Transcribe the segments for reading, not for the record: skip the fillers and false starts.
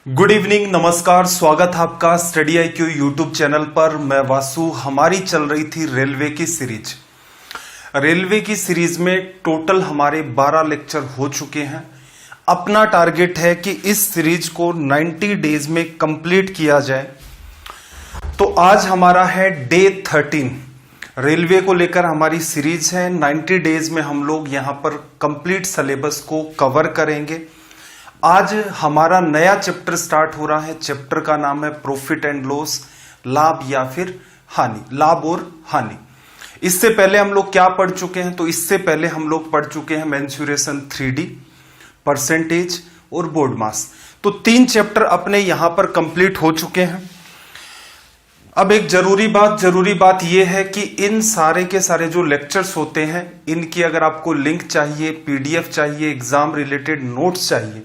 Good evening, नमस्कार, स्वागत है आपका स्टडी IQ यूट्यूब चैनल पर। मैं वासु। हमारी चल रही थी रेलवे की सीरीज। रेलवे की सीरीज में टोटल हमारे 12 लेक्चर हो चुके हैं। अपना टारगेट है कि इस सीरीज को 90 डेज में कंप्लीट किया जाए। तो आज हमारा है डे 13। रेलवे को लेकर हमारी सीरीज है। 90 डेज में हम लोग यहां पर कंप्लीट सिलेबस को कवर करेंगे। आज हमारा नया चैप्टर स्टार्ट हो रहा है। चैप्टर का नाम है प्रॉफिट एंड लॉस, लाभ या फिर हानि, लाभ और हानि। इससे पहले हम लोग क्या पढ़ चुके हैं? तो इससे पहले हम लोग पढ़ चुके हैं मेंसुरेशन 3D, परसेंटेज और बोर्ड मास। तो 3 चैप्टर अपने यहां पर कंप्लीट हो चुके हैं। अब एक जरूरी बात यह है कि इन सारे के सारे जो लेक्चर्स होते हैं, इनकी अगर आपको लिंक चाहिए, PDF चाहिए, एग्जाम रिलेटेड नोट्स चाहिए,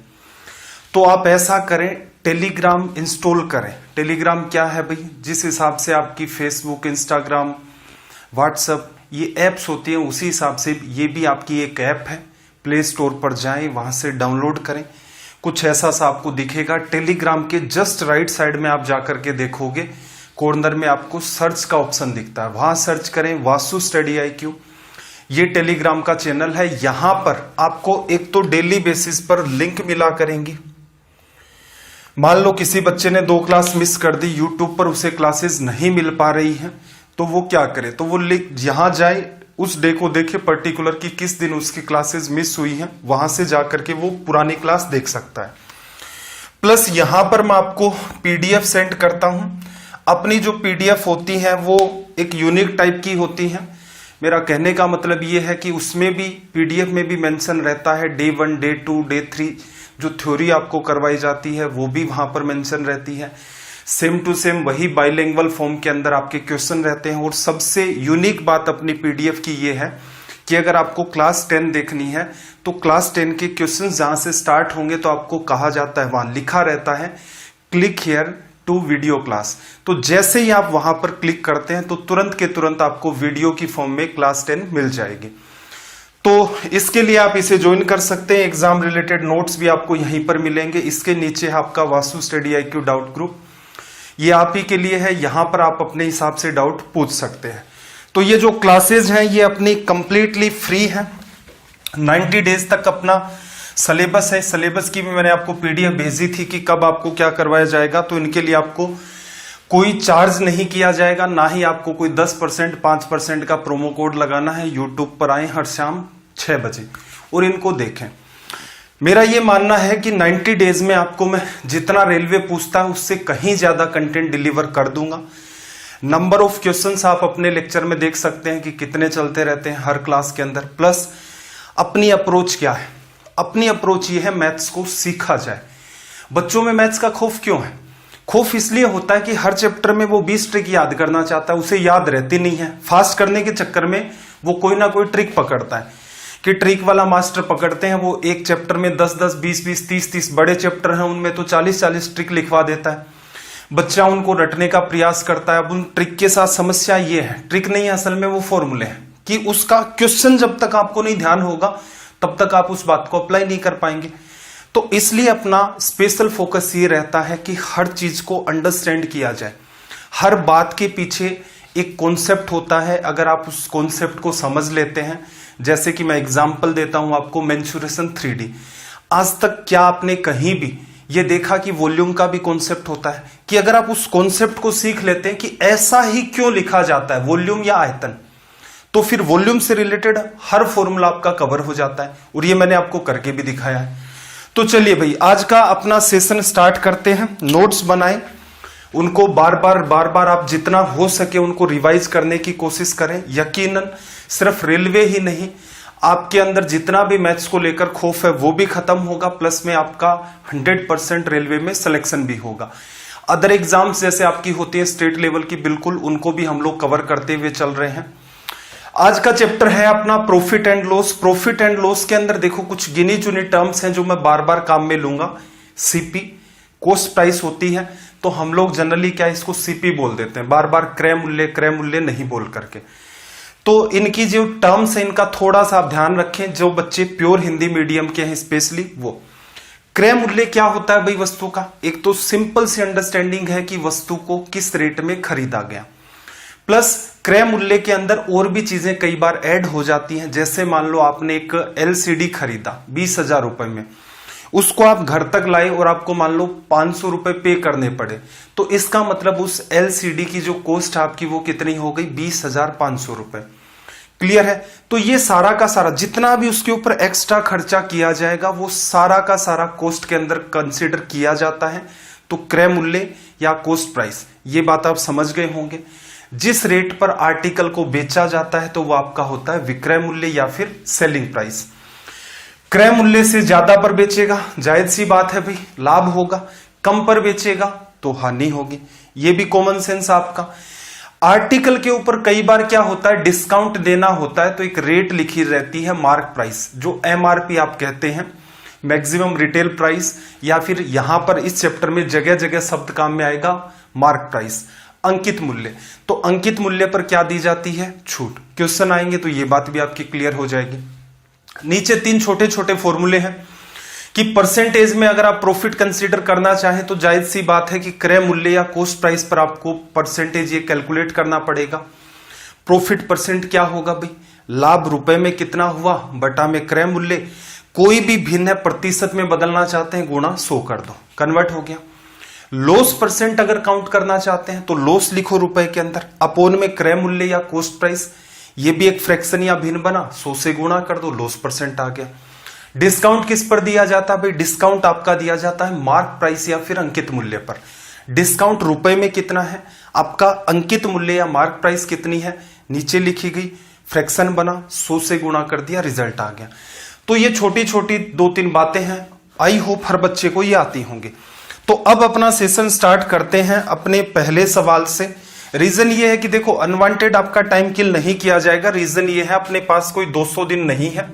तो आप ऐसा करें, टेलीग्राम इंस्टॉल करें। टेलीग्राम क्या है भाई? जिस हिसाब से आपकी फेसबुक, इंस्टाग्राम, व्हाट्सएप ये ऐप्स होती हैं, उसी हिसाब से ये भी आपकी एक ऐप है। प्ले स्टोर पर जाएं, वहां से डाउनलोड करें। कुछ ऐसा सा आपको दिखेगा। टेलीग्राम के जस्ट राइट साइड में आप जाकर के देखोगे, कॉर्नर में आपको सर्च का ऑप्शन दिखता है, वहां सर्च करें वासु स्टडी IQ। ये टेलीग्राम का चैनल है। यहां पर आपको एक तो डेली बेसिस पर लिंक मिला करेंगी। मान लो किसी बच्चे ने 2 क्लास मिस कर दी यूट्यूब पर, उसे क्लासेस नहीं मिल पा रही हैं, तो वो क्या करे? तो वो यहां जाए, उस डे को देखे पर्टिकुलर कि किस दिन उसकी क्लासेस मिस हुई हैं, वहां से जाकर के वो पुरानी क्लास देख सकता है। प्लस यहां पर मैं आपको PDF सेंड करता हूं। अपनी जो PDF होती है वो एक यूनिक टाइप की होती है। मेरा कहने का मतलब ये है कि उसमें भी, PDF में भी मेंशन रहता है डे 1, डे 2, डे 3 जो थ्योरी आपको करवाई जाती है वो भी वहां पर मेंशन रहती है। सेम टू सेम वही बाइलिंगुअल फॉर्म के अंदर आपके क्वेश्चन रहते हैं। और सबसे यूनिक बात अपनी PDF की ये है कि अगर आपको क्लास 10 देखनी है तो क्लास 10 के क्वेश्चन जहां से स्टार्ट होंगे तो आपको कहा जाता है, वहां लिखा रहता है click here to video class. तो जैसे ही आप वहां पर क्लिक करते हैं तो तुरंत के तुरंत आपको वीडियो की फॉर्म में क्लास 10 मिल जाएगी। तो इसके लिए आप इसे ज्वाइन कर सकते हैं। एग्जाम रिलेटेड नोट्स भी आपको यहीं पर मिलेंगे। इसके नीचे आपका Vasu study IQ doubt group, ये आप ही के लिए है। यहां पर आप अपने हिसाब से डाउट पूछ सकते हैं। तो ये जो क्लासेज हैं ये अपनी कंप्लीटली फ्री है। 90 डेज तक अपना सिलेबस है। सिलेबस की भी मैंने आपको PDF भेजी थी कि कब आपको क्या करवाया जाएगा। तो इनके लिए आपको कोई चार्ज नहीं किया जाएगा, ना ही आपको कोई 10%, 5% का प्रोमो कोड लगाना है। यूट्यूब पर आए हर शाम 6 बजे और इनको देखें। मेरा ये मानना है कि 90 डेज में आपको मैं जितना रेलवे पूछता है उससे कहीं ज्यादा कंटेंट डिलीवर कर दूंगा। नंबर ऑफ क्वेश्चंस आप अपने लेक्चर में देख सकते हैं कि कितने चलते रहते हैं हर क्लास के अंदर। प्लस अपनी अप्रोच क्या है? अपनी अप्रोच ये है मैथ्स को सीखा जाए। बच्चों में मैथ्स का खौफ क्यों है? खौफ इसलिए होता है कि हर चैप्टर में वो 20 ट्रिक याद करना चाहता है, उसे याद रहती नहीं है। फास्ट करने के चक्कर में वो कोई ना कोई ट्रिक पकड़ता है कि ट्रिक वाला मास्टर पकड़ते हैं। वो एक चैप्टर में 10-10, 20-20, 30-30 बड़े चैप्टर हैं, उनमें तो 40-40 ट्रिक लिखवा देता है। बच्चा उनको रटने का प्रयास करता है। अब उन ट्रिक के साथ समस्या ये है, ट्रिक नहीं है असल में, वो फॉर्मूले हैं कि उसका क्वेश्चन जब तक आपको नहीं ध्यान होगा तब तक आप उस बात को अप्लाई नहीं कर पाएंगे। तो इसलिए अपना स्पेशल फोकस ये रहता है कि हर चीज को अंडरस्टैंड किया जाए। हर बात के पीछे एक कॉन्सेप्ट होता है। अगर आप उस कॉन्सेप्ट को समझ लेते हैं, जैसे कि मैं एग्जांपल देता हूं आपको मेंसुरेशन 3D। आज तक क्या आपने कहीं भी ये देखा कि वॉल्यूम का भी कॉन्सेप्ट होता है? कि अगर आप उस कॉन्सेप्ट को सीख लेते हैं कि ऐसा ही क्यों लिखा जाता है, वॉल्यूम या आयतन, तो फिर वॉल्यूम से रिलेटेड हर फॉर्मूला आपका कवर हो जाता है। और ये मैंने आपको करके भी दिखाया है। तो चलिए भाई, आज का अपना सेशन स्टार्ट करते हैं। नोट्स बनाएं, उनको बार बार आप जितना हो सके उनको रिवाइज करने की कोशिश करें। यकीनन सिर्फ रेलवे ही नहीं, आपके अंदर जितना भी मैथ्स को लेकर खौफ है वो भी खत्म होगा। प्लस में आपका 100% रेलवे में सिलेक्शन भी होगा। अदर एग्जाम्स जैसे आपकी होती है स्टेट लेवल की, बिल्कुल उनको भी हम लोग कवर करते हुए चल रहे हैं। आज का चैप्टर है अपना profit and loss. Profit and loss के अंदर देखो कुछ गिनी चुनी टर्म्स हैं जो मैं बार बार काम में लूंगा। CP कॉस्ट प्राइस होती है, तो हम लोग जनरली क्या इसको CP बोल देते हैं, बार बार क्रय मूल्य नहीं बोल करके। तो इनकी जो टर्म्स है इनका थोड़ा सा आप ध्यान रखें, जो बच्चे प्योर हिंदी मीडियम के हैं स्पेशली वो। क्रय मूल्य क्या होता है भाई वस्तु का? एक तो सिंपल सी अंडरस्टैंडिंग है कि वस्तु को किस रेट में खरीदा गया, प्लस क्रय मूल्य के अंदर और भी चीजें कई बार ऐड हो जाती हैं। जैसे मान लो आपने एक एलसीडी खरीदा 20,000 रुपए में, उसको आप घर तक लाए और आपको मान लो 500 रुपए पे करने पड़े, तो इसका मतलब उस एलसीडी की जो कॉस्ट आपकी वो कितनी हो गई? 20,500 रुपए। क्लियर है? तो ये सारा का सारा जितना भी उसके ऊपर एक्स्ट्रा खर्चा किया जाएगा वो सारा का सारा कॉस्ट के अंदर कंसिडर किया जाता है। तो क्रय मूल्य या कॉस्ट प्राइस, ये बात आप समझ गए होंगे। जिस रेट पर आर्टिकल को बेचा जाता है तो वो आपका होता है विक्रय मूल्य या फिर सेलिंग प्राइस। क्रय मूल्य से ज्यादा पर बेचेगा, जायज सी बात है भाई, लाभ होगा। कम पर बेचेगा तो हानि होगी, ये भी कॉमन सेंस आपका। आर्टिकल के ऊपर कई बार क्या होता है, डिस्काउंट देना होता है, तो एक रेट लिखी रहती है मार्क प्राइस, जो एमआरपी आप कहते हैं, मैक्सिमम रिटेल प्राइस, या फिर यहां पर इस चैप्टर में जगह जगह शब्द काम में आएगा मार्क प्राइस, अंकित मूल्य। तो अंकित मूल्य पर क्या दी जाती है? छूट। क्वेश्चन आएंगे तो ये बात भी आपकी क्लियर हो जाएगी। नीचे 3 छोटे छोटे फॉर्मूले हैं कि परसेंटेज में अगर आप प्रॉफिट कंसीडर करना चाहें तो जायज सी बात है कि क्रय मूल्य या कॉस्ट प्राइस पर आपको परसेंटेज ये कैलकुलेट करना पड़ेगा। प्रॉफिट परसेंट क्या होगा भाई? लाभ रुपए में कितना हुआ बटा में क्रय मूल्य। कोई भी भिन्न है प्रतिशत में बदलना चाहते हैं, गुणा 100 कर दो, कन्वर्ट हो गया। लॉस परसेंट अगर काउंट करना चाहते हैं तो लॉस लिखो रुपए के अंदर, अपोन में क्रय मूल्य या कॉस्ट प्राइस, ये भी एक फ्रैक्शन या भिन्न बना, 100 से गुणा कर दो, लॉस परसेंट आ गया। डिस्काउंट किस पर दिया जाता है भाई? डिस्काउंट आपका दिया जाता है मार्क प्राइस या फिर अंकित मूल्य पर। डिस्काउंट रुपए में कितना है, आपका अंकित मूल्य या मार्क प्राइस कितनी है, नीचे लिखी गई, फ्रैक्शन बना, 100 से गुणा कर दिया, रिजल्ट आ गया। तो ये छोटी छोटी 2-3 बातें हैं, आई होप हर बच्चे को ये आती होंगी। तो अब अपना सेशन स्टार्ट करते हैं अपने पहले सवाल से। रीजन ये है कि देखो अनवांटेड आपका टाइम किल नहीं किया जाएगा। रीजन ये है अपने पास कोई 200 दिन नहीं है,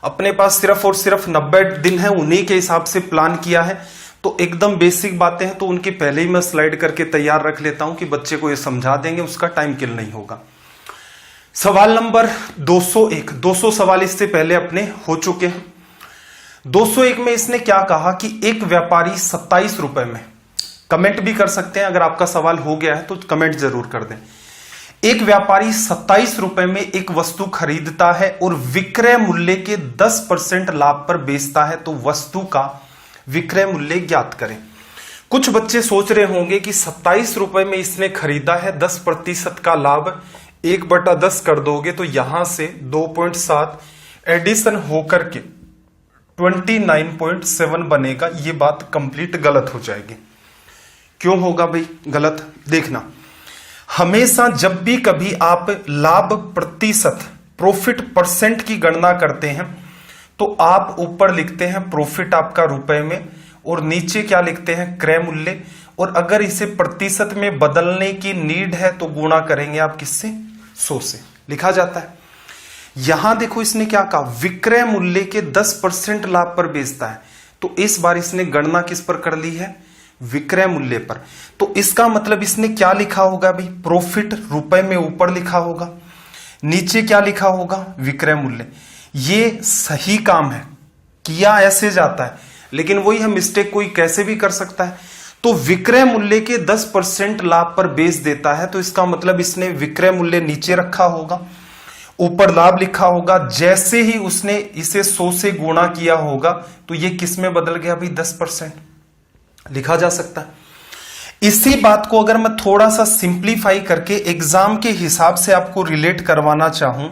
अपने पास सिर्फ और सिर्फ 90 दिन है, उन्हीं के हिसाब से प्लान किया है। तो एकदम बेसिक बातें हैं तो उनकी पहले ही मैं स्लाइड करके तैयार रख लेता हूं कि बच्चे को ये समझा देंगे, उसका टाइम किल नहीं होगा। सवाल नंबर 201, 200 सवाल इससे पहले अपने हो चुके हैं। 201 में इसने क्या कहा कि एक व्यापारी 27 रुपए में, कमेंट भी कर सकते हैं अगर आपका सवाल हो गया है तो कमेंट जरूर कर दें। एक व्यापारी 27 रुपए में एक वस्तु खरीदता है और विक्रय मूल्य के 10% लाभ पर बेचता है, तो वस्तु का विक्रय मूल्य ज्ञात करें। कुछ बच्चे सोच रहे होंगे कि 27 रुपए में इसने खरीदा है, 10% का लाभ 1/10 कर दोगे तो यहां से 2.7 एडिशन होकर के 29.7 बनेगा। ये बात कंप्लीट गलत हो जाएगी। क्यों होगा भाई गलत? देखना, हमेशा जब भी कभी आप लाभ प्रतिशत, प्रॉफिट परसेंट की गणना करते हैं तो आप ऊपर लिखते हैं प्रॉफिट आपका रुपए में और नीचे क्या लिखते हैं? क्रय मूल्य। और अगर इसे प्रतिशत में बदलने की नीड है तो गुणा करेंगे आप किससे? 100 से लिखा जाता है। यहां देखो इसने क्या कहा, विक्रय मूल्य के 10% लाभ पर बेचता है, तो इस बार इसने गणना किस पर कर ली है? विक्रय मूल्य पर। तो इसका मतलब इसने क्या लिखा होगा भाई? प्रॉफिट रुपए में ऊपर लिखा होगा, नीचे क्या लिखा होगा? विक्रय मूल्य। ये सही काम है, किया ऐसे जाता है, लेकिन वही है मिस्टेक कोई कैसे भी कर सकता है। तो विक्रय मूल्य के 10% लाभ पर बेच देता है, तो इसका मतलब इसने विक्रय मूल्य नीचे रखा होगा, ऊपर लाभ लिखा होगा। जैसे ही उसने इसे 100 से गुणा किया होगा तो ये किस में बदल गया भाई? 10% लिखा जा सकता है। इसी बात को अगर मैं थोड़ा सा सिंप्लीफाई करके एग्जाम के हिसाब से आपको रिलेट करवाना चाहूं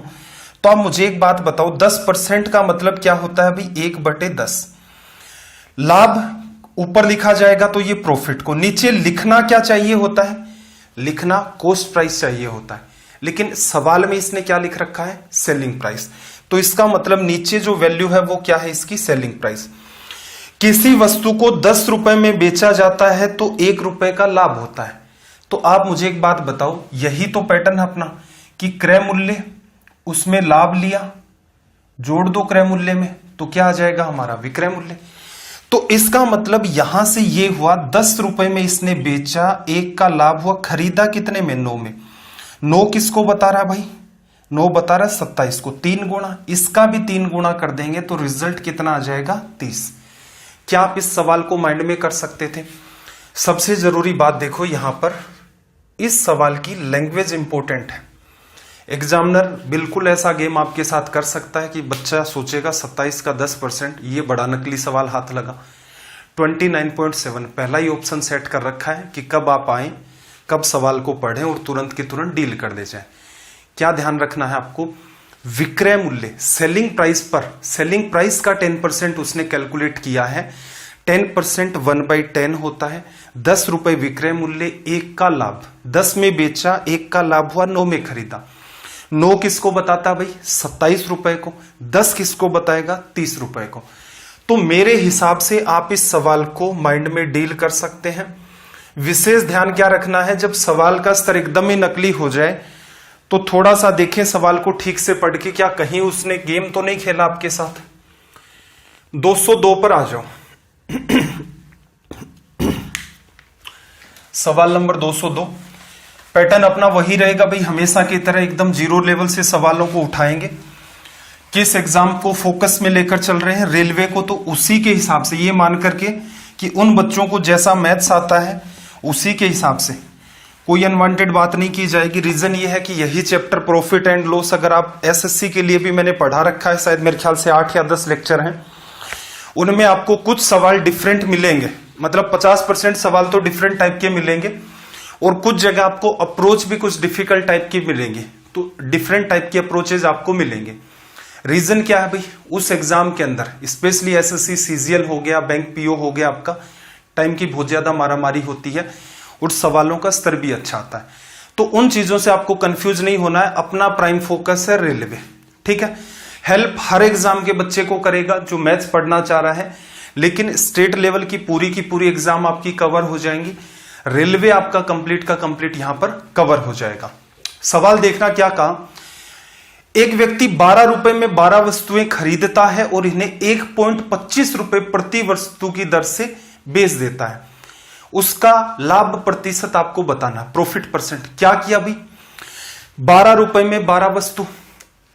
तो आप मुझे एक बात बताओ, 10% का मतलब क्या होता है भाई? 1/10। लाभ ऊपर लिखा जाएगा तो ये प्रॉफिट को, नीचे लिखना क्या चाहिए होता है? लिखना कॉस्ट प्राइस चाहिए होता है, लेकिन सवाल में इसने क्या लिख रखा है? Selling price. तो इसका मतलब नीचे जो वैल्यू है वो क्या है? इसकी सेलिंग प्राइस। किसी वस्तु को 10 रुपए में बेचा जाता है तो 1 रुपए का लाभ होता है। तो आप मुझे एक बात बताओ, यही तो पैटर्न है अपना कि क्रय मूल्य, उसमें लाभ लिया, जोड़ दो क्रय मूल्य में, तो क्या आ जाएगा हमारा? विक्रय मूल्य। तो इसका मतलब यहां से ये हुआ 10 रुपए में इसने बेचा, 1 का लाभ हुआ, खरीदा कितने में? 9 में। 9 किसको बता रहा भाई? 9 बता रहा 27 को, 3 गुणा, इसका भी 3 गुणा कर देंगे तो रिजल्ट कितना आ जाएगा? 30। क्या आप इस सवाल को माइंड में कर सकते थे? सबसे जरूरी बात देखो यहां पर, इस सवाल की लैंग्वेज इंपॉर्टेंट है। एग्जामिनर बिल्कुल ऐसा गेम आपके साथ कर सकता है कि बच्चा सोचेगा 27 का 10%, ये बड़ा नकली सवाल हाथ लगा। 29.7 पहला ही ऑप्शन सेट कर रखा है कि कब आप आए, कब सवाल को पढ़ें और तुरंत की तुरंत डील कर दे जाए। क्या ध्यान रखना है आपको? विक्रय मूल्य, सेलिंग प्राइस पर, सेलिंग प्राइस का 10% उसने कैलकुलेट किया है। 10% 1/10 होता है। 10 रुपए विक्रय मूल्य, 1 का लाभ। 10 में बेचा, 1 का लाभ हुआ, 9 में खरीदा। 9 किसको बताता भाई? 27 रुपए को। 10 किसको बताएगा? 30 रुपए को। तो मेरे हिसाब से आप इस सवाल को माइंड में डील कर सकते हैं। विशेष ध्यान क्या रखना है, जब सवाल का स्तर एकदम ही नकली हो जाए तो थोड़ा सा देखें सवाल को ठीक से पढ़ के, क्या कहीं उसने गेम तो नहीं खेला आपके साथ। 202 पर आ जाओ। सवाल नंबर 202। पैटर्न अपना वही रहेगा भाई, हमेशा की तरह एकदम जीरो लेवल से सवालों को उठाएंगे। किस एग्जाम को फोकस में लेकर चल रहे हैं? रेलवे को। तो उसी के हिसाब से, ये मान करके कि उन बच्चों को जैसा मैथ्स आता है उसी के हिसाब से, कोई अनवांटेड बात नहीं की जाएगी। रीजन ये है कि यही चैप्टर प्रॉफिट एंड लॉस, अगर आप एसएससी के लिए भी मैंने पढ़ा रखा है, शायद मेरे ख्याल से 8 या 10 लेक्चर हैं, उनमें आपको कुछ सवाल डिफरेंट मिलेंगे। मतलब 50% सवाल तो डिफरेंट टाइप के मिलेंगे और कुछ जगह आपको अप्रोच भी कुछ डिफिकल्ट टाइप की मिलेंगे। तो डिफरेंट टाइप के अप्रोचेज आपको मिलेंगे। रीजन क्या है भाई? उस एग्जाम के अंदर स्पेशली एसएससी सीजीएल हो गया, बैंक पीओ हो गया, आपका टाइम की बहुत ज्यादा मारामारी होती है और सवालों का स्तर भी अच्छा आता है। तो उन चीजों से आपको कंफ्यूज नहीं होना है। अपना प्राइम फोकस है रेलवे, ठीक है। हेल्प हर एग्जाम के बच्चे को करेगा जो मैथ्स पढ़ना चाह रहा है, लेकिन स्टेट लेवल की पूरी एग्जाम आपकी कवर हो जाएंगी। रेलवे आपका कंप्लीट का कंप्लीट यहां पर कवर हो जाएगा। सवाल देखना क्या कहा, एक व्यक्ति 12 रुपए में 12 वस्तुएं खरीदता है और इन्हें 1.25 रुपए प्रति वस्तु की दर से बेच देता है। उसका लाभ प्रतिशत आपको बताना, प्रॉफिट परसेंट। क्या किया भाई? 12 रुपए में 12 वस्तु,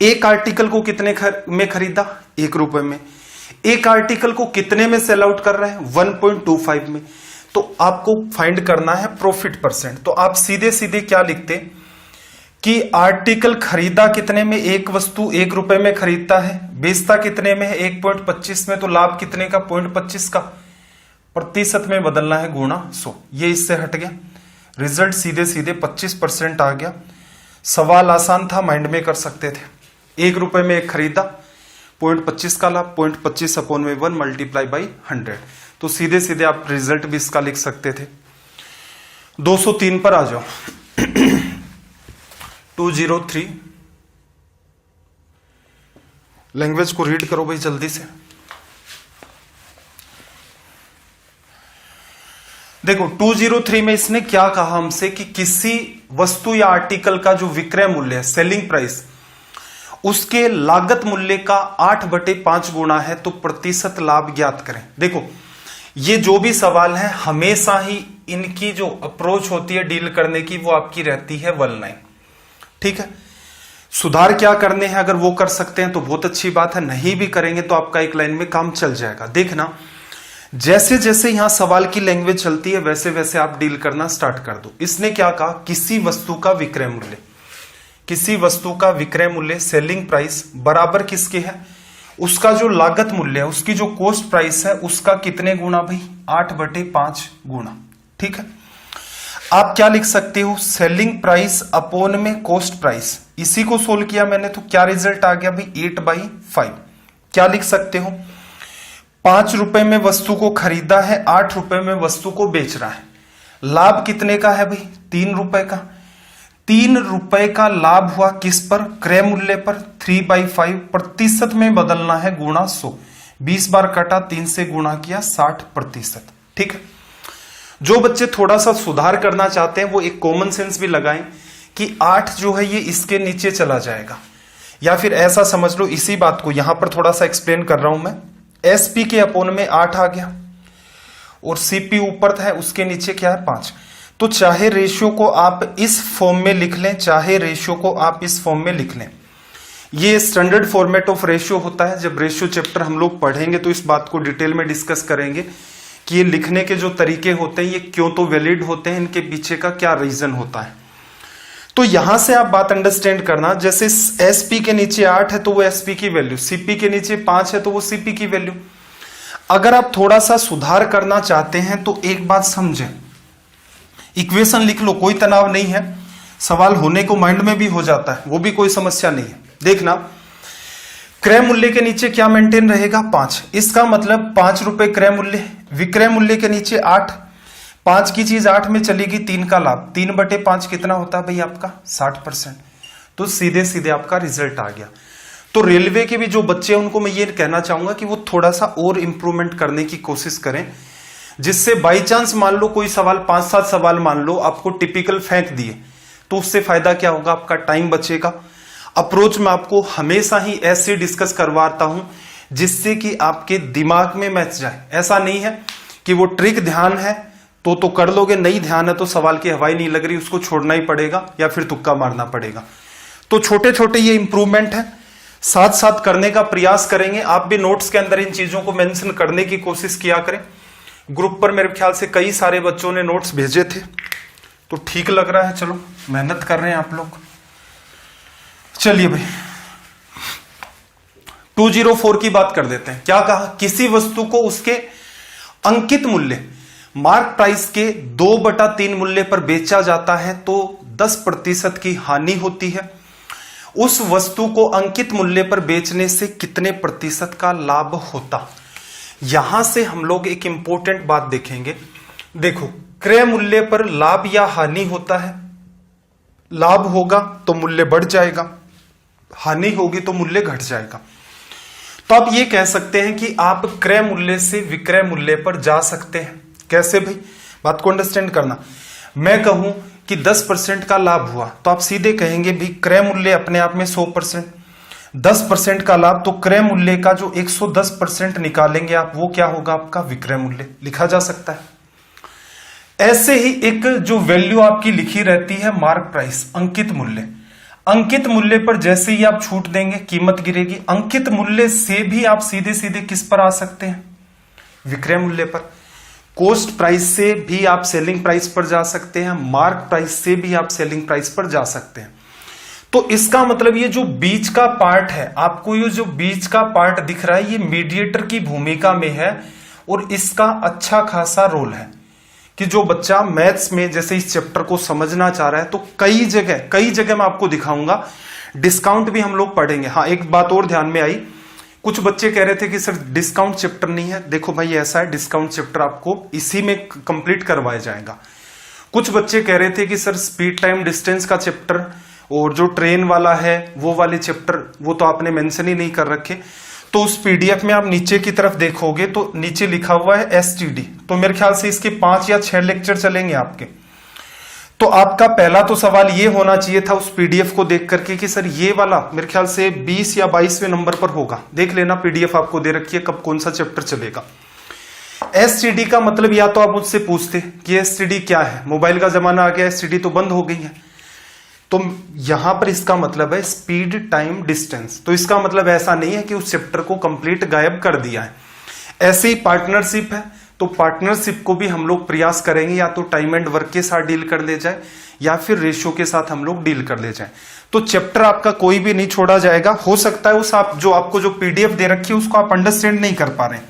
एक आर्टिकल को कितने में खरीदा? 1 रुपए में। एक आर्टिकल को कितने में सेल आउट कर रहा है? 1.25 में। तो आपको फाइंड करना है प्रॉफिट परसेंट। तो आप सीधे सीधे क्या लिखते कि आर्टिकल खरीदा कितने में? एक वस्तु 1 रुपए में खरीदता है, बेचता कितने में है? 1.25 में। तो लाभ कितने का? 0.25 का। प्रतिशत में बदलना है, गुणा 100। ये इससे हट गया, रिजल्ट सीधे सीधे 25% आ गया। सवाल आसान था, माइंड में कर सकते थे। 1 रुपए में एक खरीदा, 0.25 का लाभ, 0.25/1 मल्टीप्लाई बाई 100। तो सीधे सीधे आप रिजल्ट भी इसका लिख सकते थे। 203 पर आ जाओ। 203 लैंग्वेज को रीड करो भाई जल्दी से। देखो 203 में इसने क्या कहा हमसे कि किसी वस्तु या आर्टिकल का जो विक्रय मूल्य है, सेलिंग प्राइस, उसके लागत मूल्य का 8/5 गुना है तो प्रतिशत लाभ ज्ञात करें। देखो ये जो भी सवाल है हमेशा ही इनकी जो अप्रोच होती है डील करने की वो आपकी रहती है 1 लाइन, ठीक है। सुधार क्या करने हैं, अगर वो कर सकते हैं तो बहुत अच्छी बात है, नहीं भी करेंगे तो आपका 1 लाइन में काम चल जाएगा। देखना जैसे जैसे यहां सवाल की लैंग्वेज चलती है वैसे वैसे आप डील करना स्टार्ट कर दो। इसने क्या कहा, किसी वस्तु का विक्रय मूल्य, किसी वस्तु का विक्रय मूल्य सेलिंग प्राइस बराबर किसके है, उसका जो लागत मूल्य है, उसकी जो कॉस्ट प्राइस है उसका कितने गुना भाई, 8/5 गुना, ठीक है। आप क्या लिख सकते हो, सेलिंग प्राइस अपॉन में कॉस्ट प्राइस, इसी को सोल्व किया मैंने तो क्या रिजल्ट आ गया भाई 8/5। क्या लिख सकते हो, 5 रुपए में वस्तु को खरीदा है, 8 रुपए में वस्तु को बेच रहा है, लाभ कितने का है भाई 3 रुपए का। 3 रुपए का लाभ हुआ किस पर, क्रय मूल्य पर, 3/5 प्रतिशत में बदलना है गुणा 100, 20 बार कटा 3 से गुणा किया 60%, ठीक है। जो बच्चे थोड़ा सा सुधार करना चाहते हैं वो एक कॉमन सेंस भी लगाएं कि 8 जो है ये इसके नीचे चला जाएगा, या फिर ऐसा समझ लो, इसी बात को यहां पर थोड़ा सा एक्सप्लेन कर रहा हूं मैं, एसपी के अपोन में 8 आ गया और सीपी ऊपर था उसके नीचे क्या है 5। तो चाहे रेशियो को आप इस फॉर्म में लिख लें, चाहे रेशियो को आप इस फॉर्म में लिख लें, ये स्टैंडर्ड फॉर्मेट ऑफ रेशियो होता है। जब रेशियो चैप्टर हम लोग पढ़ेंगे तो इस बात को डिटेल में डिस्कस करेंगे कि ये लिखने के जो तरीके होते हैं ये क्यों तो वैलिड होते हैं, इनके पीछे का क्या रीजन होता है। तो यहां से आप बात अंडरस्टैंड करना, जैसे एसपी के नीचे 8 है तो वो एसपी की वैल्यू, सीपी के नीचे 5 है तो वो सीपी की वैल्यू। अगर आप थोड़ा सा सुधार करना चाहते हैं तो एक बात समझें, इक्वेशन लिख लो, कोई तनाव नहीं है, सवाल होने को माइंड में भी हो जाता है, वो भी कोई समस्या नहीं है। देखना, क्रय मूल्य के नीचे क्या मेंटेन रहेगा, 5। इसका मतलब 5 रुपए क्रय मूल्य, विक्रय मूल्य के नीचे 8, 5 की चीज 8 में चलेगी, 3 का लाभ, 3/5 कितना होता है भाई आपका 60%। तो सीधे सीधे आपका रिजल्ट आ गया। तो रेलवे के भी जो बच्चे हैं उनको मैं ये कहना चाहूंगा कि वो थोड़ा सा और इंप्रूवमेंट करने की कोशिश करें, जिससे बाई चांस मान लो कोई सवाल 5-7 सवाल मान लो आपको टिपिकल फेंक दिए, तो उससे फायदा क्या होगा, आपका टाइम बचेगा। अप्रोच में आपको हमेशा ही ऐसे डिस्कस करवाता हूं जिससे कि आपके दिमाग में मैच जाए। ऐसा नहीं है कि वो ट्रिक ध्यान है तो कर लोगे, नहीं ध्यान है तो सवाल की हवाई नहीं लग रही, उसको छोड़ना ही पड़ेगा या फिर तुक्का मारना पड़ेगा। तो छोटे छोटे ये इंप्रूवमेंट है, साथ साथ करने का प्रयास करेंगे। आप भी नोट्स के अंदर इन चीजों को मेंशन करने की कोशिश किया करें। ग्रुप पर मेरे ख्याल से कई सारे बच्चों ने नोट्स भेजे थे, तो ठीक लग रहा है, चलो मेहनत कर रहे हैं आप लोग। चलिए भाई 204 की बात कर देते हैं। क्या कहा, किसी वस्तु को उसके अंकित मूल्य मार्क प्राइस के 2/3 मूल्य पर बेचा जाता है तो 10% की हानि होती है। उस वस्तु को अंकित मूल्य पर बेचने से कितने प्रतिशत का लाभ होता। यहां से हम लोग एक इंपॉर्टेंट बात देखेंगे। देखो, क्रय मूल्य पर लाभ या हानि होता है। लाभ होगा तो मूल्य बढ़ जाएगा, हानि होगी तो मूल्य घट जाएगा। तो आप ये कह सकते हैं कि आप क्रय मूल्य से विक्रय मूल्य पर जा सकते हैं। कैसे भाई, बात को अंडरस्टैंड करना। मैं कहूं कि 10% का लाभ हुआ तो आप सीधे कहेंगे भी क्रय मूल्य अपने आप में 100%, 10% का लाभ तो क्रय मूल्य का जो 110% निकालेंगे आप, वो क्या होगा आपका विक्रय मूल्य, लिखा जा सकता है। ऐसे ही एक जो वैल्यू आपकी लिखी रहती है मार्क प्राइस, अंकित मूल्य। अंकित मूल्य पर जैसे ही आप छूट देंगे कीमत गिरेगी। अंकित मूल्य से भी आप सीधे सीधे किस पर आ सकते हैं, विक्रय मूल्य पर। कॉस्ट प्राइस से भी आप सेलिंग प्राइस पर जा सकते हैं, मार्क प्राइस से भी आप सेलिंग प्राइस पर जा सकते हैं। तो इसका मतलब ये जो बीच का पार्ट है, आपको ये जो बीच का पार्ट दिख रहा है, ये मीडिएटर की भूमिका में है और इसका अच्छा खासा रोल है कि जो बच्चा मैथ्स में जैसे इस चैप्टर को समझना चाह रहा है तो कई जगह मैं आपको दिखाऊंगा। डिस्काउंट भी हम लोग पढ़ेंगे। हाँ, एक बात और ध्यान में आई, कुछ बच्चे कह रहे थे कि सर डिस्काउंट चैप्टर नहीं है। देखो भाई ऐसा है, डिस्काउंट चैप्टर आपको इसी में कंप्लीट करवाया जाएगा। कुछ बच्चे कह रहे थे कि सर स्पीड टाइम डिस्टेंस का चैप्टर और जो ट्रेन वाला है वो वाले चैप्टर वो तो आपने मेंशन ही नहीं कर रखे। तो उस पीडीएफ में आप नीचे की तरफ देखोगे तो नीचे लिखा हुआ है एसटीडी, तो मेरे ख्याल से इसके 5 या 6 लेक्चर चलेंगे आपके। तो आपका पहला तो सवाल ये होना चाहिए था उस पीडीएफ को देख करके कि सर ये वाला मेरे ख्याल से 20 या 22वें नंबर पर होगा। देख लेना, पीडीएफ आपको दे रखी है कब कौन सा चैप्टर चलेगा। एसटीडी का मतलब या तो आप मुझसे पूछते कि एसटीडी क्या है, मोबाइल का जमाना आ गया, एसटीडी तो बंद हो गई है। तो यहां पर इसका मतलब है स्पीड टाइम डिस्टेंस। तो इसका मतलब ऐसा नहीं है कि उस चैप्टर को कंप्लीट गायब कर दिया है। ऐसे ही पार्टनरशिप है, तो पार्टनरशिप को भी हम लोग प्रयास करेंगे या तो टाइम एंड वर्क के साथ डील कर ले जाए या फिर रेशियो के साथ हम लोग डील कर ले जाए। तो चैप्टर आपका कोई भी नहीं छोड़ा जाएगा। हो सकता है उस आपको जो पीडीएफ दे रखी है उसको आप अंडरस्टैंड नहीं कर पा रहे।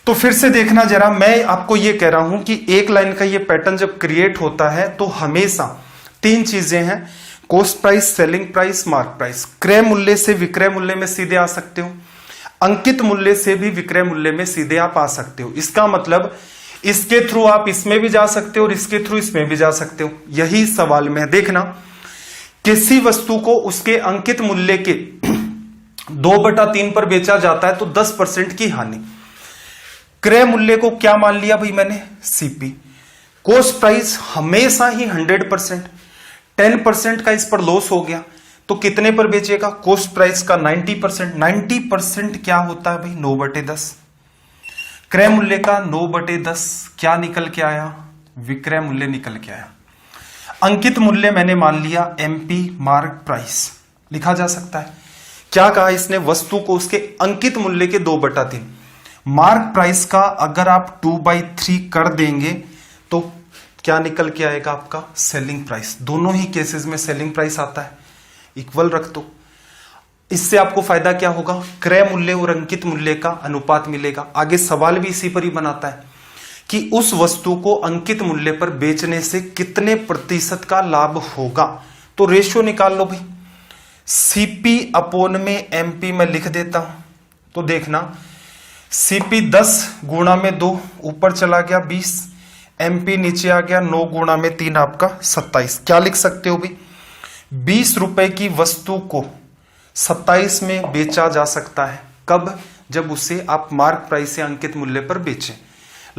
तो फिर से देखना जरा, मैं आपको ये कह रहा हूं कि एक लाइन का ये पैटर्न जब क्रिएट होता है तो हमेशा 3 चीजें हैं, cost price, selling price, mark price. क्रय मूल्य से विक्रय मूल्य में सीधे आ सकते हो, अंकित मूल्य से भी विक्रय मूल्य में सीधे आप आ सकते हो। इसका मतलब इसके थ्रू आप इसमें भी जा सकते हो और इसके थ्रू इसमें भी जा सकते हो। यही सवाल में देखना, किसी वस्तु को उसके अंकित मूल्य के 2/3 पर बेचा जाता है तो 10% की हानि। क्रय मूल्य को क्या मान लिया भाई मैंने, सीपी। कॉस्ट प्राइस हमेशा ही 100%, 10% का इस पर लॉस हो गया तो कितने पर बेचेगा, कॉस्ट प्राइस का 90%। 90% क्या होता है भाई, 9/10। क्रय मूल्य का 9/10 क्या निकल के आया, विक्रय मूल्य निकल के आया। अंकित मूल्य मैंने मान लिया एमपी मार्क प्राइस, लिखा जा सकता है। क्या कहा इसने, वस्तु को उसके अंकित मूल्य के 2/3। मार्क प्राइस का अगर आप 2/3 कर देंगे तो क्या निकल के आएगा आपका सेलिंग प्राइस। दोनों ही केसेस में सेलिंग प्राइस आता है, इक्वल रख दो। इससे आपको फायदा क्या होगा, क्रय मूल्य और अंकित मूल्य का अनुपात मिलेगा। आगे सवाल भी इसी पर ही बनाता है कि उस वस्तु को अंकित मूल्य पर बेचने से कितने प्रतिशत का लाभ होगा। तो रेशियो निकाल लो भाई, सीपी अपॉन में एमपी में लिख देता हूं। तो देखना, सीपी 10 गुणा में 2 ऊपर चला गया 20, एमपी नीचे आ गया 9 गुणा में 3 आपका 27। क्या लिख सकते हो भाई, 20 रुपए की वस्तु को 27 में बेचा जा सकता है। कब, जब उसे आप मार्क प्राइस से अंकित मूल्य पर बेचें।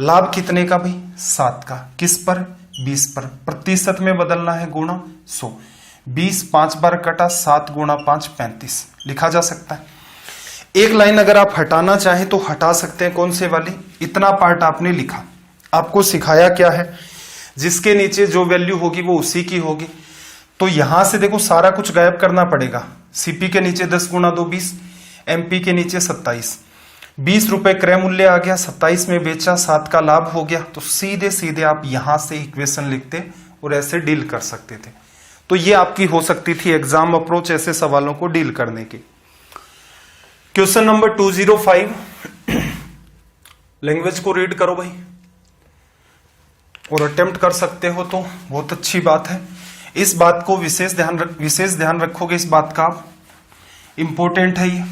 लाभ कितने का भाई, 7 का। किस पर, 20 पर। प्रतिशत में बदलना है, गुणा 100। 20 5 बार कटा, 7 गुणा 5 35 लिखा जा सकता है। एक लाइन अगर आप हटाना चाहें तो हटा सकते हैं, कौन से वाली, इतना पार्ट आपने लिखा। आपको सिखाया क्या है, जिसके नीचे जो वैल्यू होगी वो उसी की होगी। तो यहां से देखो सारा कुछ गायब करना पड़ेगा। सीपी के नीचे 10 गुणा 2 20, एमपी के नीचे 27। 20 रुपए क्रय मूल्य आ गया, 27 में बेचा, 7 का लाभ हो गया। तो सीधे सीधे आप यहां से इक्वेशन लिखते और ऐसे डील कर सकते थे। तो ये आपकी हो सकती थी एग्जाम अप्रोच ऐसे सवालों को डील करने की। क्वेश्चन नंबर 205, लैंग्वेज को रीड करो भाई, और अटेम्प्ट कर सकते हो तो बहुत अच्छी बात है। इस बात को विशेष ध्यान रखोगे, इस बात का इंपॉर्टेंट है ये।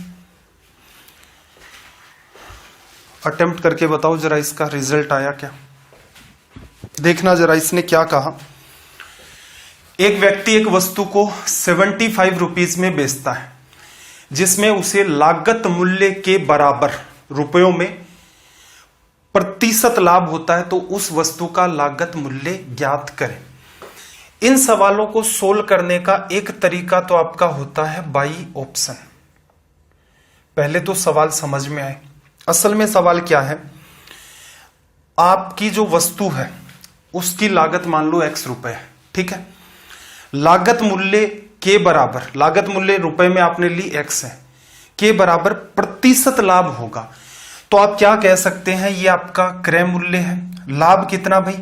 अटेम्प्ट करके बताओ जरा इसका रिजल्ट आया क्या। देखना जरा इसने क्या कहा। एक व्यक्ति एक वस्तु को 75 रुपीज में बेचता है, जिसमें उसे लागत मूल्य के बराबर रुपयों में प्रतिशत लाभ होता है। तो उस वस्तु का लागत मूल्य ज्ञात करें। इन सवालों को सोल्व करने का एक तरीका तो आपका होता है बाई ऑप्शन। पहले तो सवाल समझ में आए। असल में सवाल क्या है, आपकी जो वस्तु है उसकी लागत मान लो x रुपए है, ठीक है। लागत मूल्य के बराबर, लागत मूल्य रुपए में आपने ली x है, के बराबर प्रतिशत लाभ होगा। तो आप क्या कह सकते हैं, ये आपका क्रय मूल्य है। लाभ कितना भाई,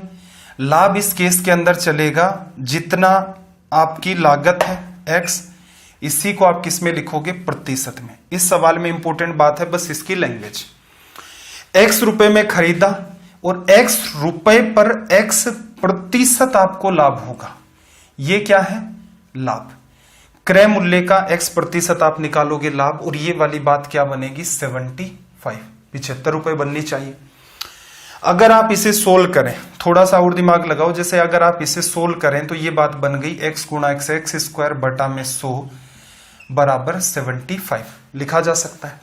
लाभ इस केस के अंदर चलेगा जितना आपकी लागत है x, इसी को आप किस में लिखोगे, प्रतिशत में। इस सवाल में इंपॉर्टेंट बात है बस इसकी लैंग्वेज। x रुपए में खरीदा और x रुपए पर x प्रतिशत आपको लाभ होगा, ये क्या है, लाभ। क्रय मूल्य का x प्रतिशत आप निकालोगे लाभ, और ये वाली बात क्या बनेगी, 75 रुपए बननी चाहिए। अगर आप इसे सोल्व करें, थोड़ा सा और दिमाग लगाओ, जैसे अगर आप इसे सोल्व करें तो ये बात बन गई x गुणा x स्क्वायर बटा में 100 बराबर 75 लिखा जा सकता है।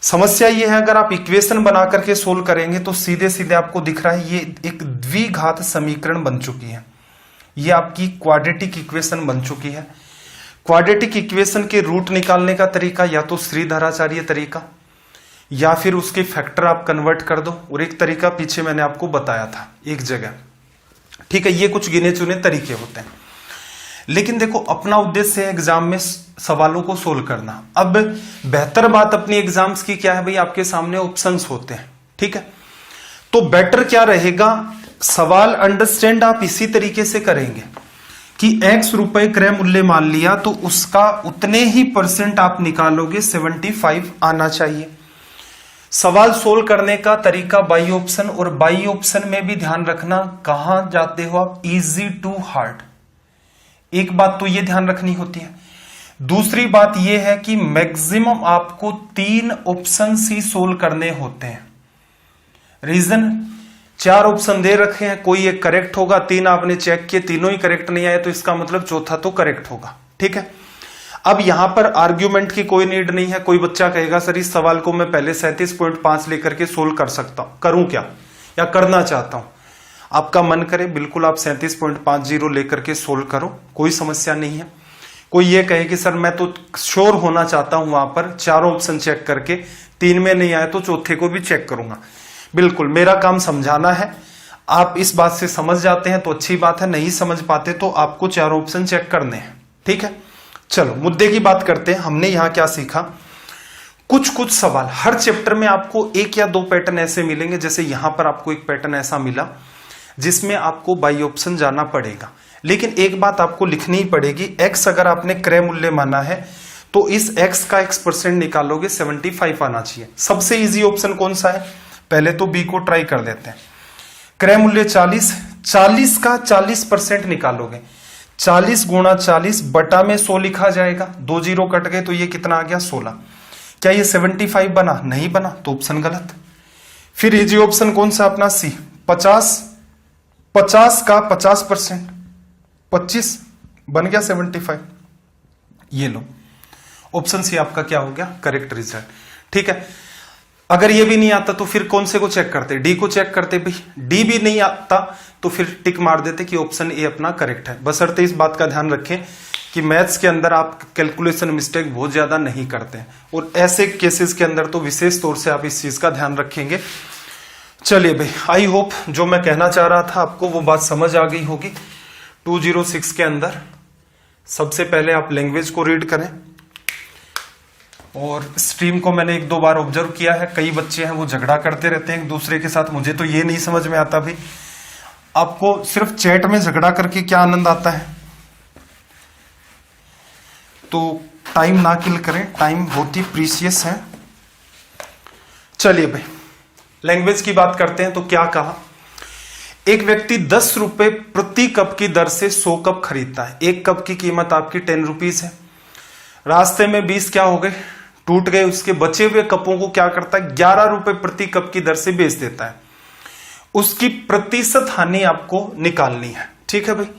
समस्या ये है, अगर आप इक्वेशन बना करके सोल्व करेंगे तो सीधे सीधे आपको दिख रहा है ये एक द्विघात समीकरण बन चुकी है, ये आपकी क्वाड्रेटिक इक्वेशन बन चुकी है। क्वाड्रेटिक इक्वेशन के रूट निकालने का तरीका या तो श्रीधराचार्य तरीका या फिर उसके फैक्टर आप कन्वर्ट कर दो, और एक तरीका पीछे मैंने आपको बताया था एक जगह, ठीक है। ये कुछ गिने चुने तरीके होते हैं, लेकिन देखो अपना उद्देश्य है एग्जाम में सवालों को सोल्व करना। अब बेहतर बात अपनी एग्जाम्स की क्या है भाई, आपके सामने ऑप्शंस होते हैं, ठीक है। तो बेटर क्या रहेगा, सवाल अंडरस्टैंड आप इसी तरीके से करेंगे कि x रुपए क्रय मूल्य मान लिया तो उसका उतने ही % आप निकालोगे, 75 आना चाहिए। सवाल सोल्व करने का तरीका बाई ऑप्शन, और बाई ऑप्शन में भी ध्यान रखना कहां जाते हो आप, इजी टू हार्ड। एक बात तो ये ध्यान रखनी होती है। दूसरी बात ये है कि मैक्सिमम आपको 3 ऑप्शन ही सोल्व करने होते हैं। रीजन, 4 ऑप्शन दे रखे हैं, कोई एक करेक्ट होगा, 3 आपने चेक किए, तीनों ही करेक्ट नहीं आए तो इसका मतलब चौथा तो करेक्ट होगा, ठीक है। अब यहां पर आर्ग्यूमेंट की कोई नीड नहीं है। कोई बच्चा कहेगा सर इस सवाल को मैं पहले 37.5 लेकर के सोल्व कर सकता हूं, करूं क्या, या करना चाहता हूं। आपका मन करे बिल्कुल आप 37.50 लेकर के सोल्व करो, कोई समस्या नहीं है। कोई ये कहे कि सर मैं तो श्योर होना चाहता हूं, वहां पर 4 ऑप्शन चेक करके 3 में नहीं आए तो चौथे को भी चेक करूंगा, बिल्कुल मेरा काम समझाना है। आप इस बात से समझ जाते हैं तो अच्छी बात है, नहीं समझ पाते तो आपको 4 ऑप्शन चेक करने हैं, ठीक है। चलो मुद्दे की बात करते हैं। हमने यहां क्या सीखा, कुछ सवाल हर चैप्टर में आपको एक या दो पैटर्न ऐसे मिलेंगे, जैसे यहां पर आपको एक पैटर्न ऐसा मिला जिसमें आपको बाई ऑप्शन जाना पड़ेगा। लेकिन एक बात आपको लिखनी ही पड़ेगी, x अगर आपने क्रय मूल्य माना है तो इस x का x% निकालोगे 75 आना चाहिए। सबसे इजी ऑप्शन कौन सा है, पहले तो बी को ट्राई कर लेते हैं। क्रय मूल्य 40 का 40% निकालोगे, 40 गुणा 40 बटा में 100 लिखा जाएगा, 2 जीरो कट गए तो ये कितना आ गया 16। क्या ये 75 बना, नहीं बना, तो ऑप्शन गलत। फिर इजी ऑप्शन कौन सा अपना सी, 50 का 50%, 25 बन गया 75। ये लो ऑप्शन सी आपका क्या हो गया, करेक्ट रिजल्ट। ठीक है, अगर ये भी नहीं आता तो फिर कौन से को चेक करते, डी को चेक करते। भाई डी भी नहीं आता तो फिर टिक मार देते कि ऑप्शन ए अपना करेक्ट है। बशर्ते इस बात का ध्यान रखें कि मैथ्स के अंदर आप कैलकुलेशन मिस्टेक बहुत ज्यादा नहीं करते हैं, और ऐसे केसेस के अंदर तो विशेष तौर से आप इस चीज का ध्यान रखेंगे। चलिए भाई, आई होप जो मैं कहना चाह रहा था आपको वो बात समझ आ गई होगी। 206 के अंदर सबसे पहले आप लैंग्वेज को रीड करें, और स्ट्रीम को मैंने एक दो बार ऑब्जर्व किया है, कई बच्चे हैं वो झगड़ा करते रहते हैं एक दूसरे के साथ। मुझे तो ये नहीं समझ में आता भाई, आपको सिर्फ चैट में झगड़ा करके क्या आनंद आता है। तो टाइम ना किल करें, टाइम बहुत ही प्रीशियस है। चलिए भाई, लैंग्वेज की बात करते हैं। तो क्या कहा, एक व्यक्ति 10 रुपए प्रति कप की दर से 100 कप खरीदता है। एक कप की कीमत आपकी 10 रुपीज है। रास्ते में 20 क्या हो गए, टूट गए। उसके बचे हुए कपों को क्या करता है, 11 रुपए प्रति कप की दर से बेच देता है। उसकी प्रतिशत हानि आपको निकालनी है। ठीक है भाई,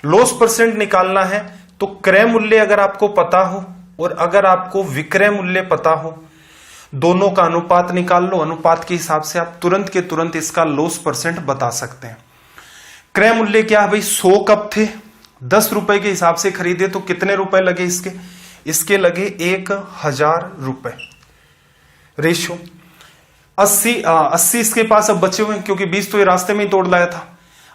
लॉस परसेंट निकालना है। तो क्रय मूल्य अगर आपको पता हो और अगर आपको विक्रय मूल्य पता हो, दोनों का अनुपात निकाल लो। अनुपात के हिसाब से आप तुरंत के तुरंत इसका लॉस परसेंट बता सकते हैं। क्रय मूल्य क्या है भाई, 100 कप थे, 10 रुपए के हिसाब से खरीदे तो कितने रुपए लगे इसके लगे 1000 रुपए। रेशियो 80 इसके पास अब बचे हुए हैं, क्योंकि 20 तो ये रास्ते में ही तोड़ लाया था।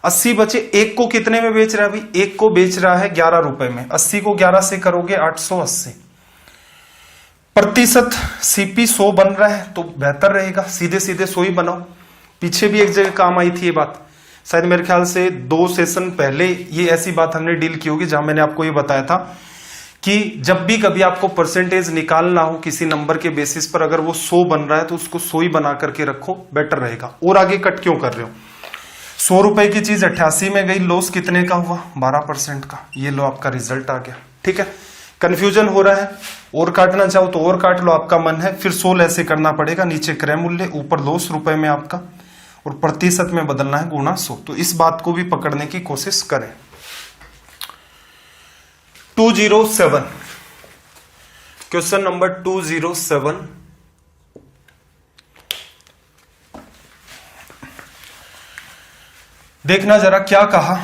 80 बचे, एक को कितने में बेच रहा है भाई, एक को बेच रहा है 11 रुपए में। 80 को 11 से करोगे 880। प्रतिशत सीपी 100 बन रहा है तो बेहतर रहेगा, सीधे 100 ही बनाओ। पीछे भी एक जगह काम आई थी ये बात, शायद मेरे ख्याल से 2 सेशन पहले ये ऐसी बात हमने डील की होगी, जहां मैंने आपको ये बताया था कि जब भी कभी आपको परसेंटेज निकालना हो किसी नंबर के बेसिस पर, अगर वो 100 बन रहा है तो उसको 100 ही बना करके रखो, बेटर रहेगा। और आगे कट क्यों कर रहे हो, 100 रुपए की चीज 88 में गई, लॉस कितने का हुआ, 12% का। ये लो आपका रिजल्ट आ गया। ठीक है, कंफ्यूजन हो रहा है, और काटना चाहो तो और काट लो, आपका मन है। फिर 100 ऐसे करना पड़ेगा, नीचे क्रय मूल्य, ऊपर लॉस रुपए में आपका, और प्रतिशत में बदलना है गुणा 100। तो इस बात को भी पकड़ने की कोशिश करें। 207, क्वेश्चन नंबर 207। देखना जरा क्या कहा।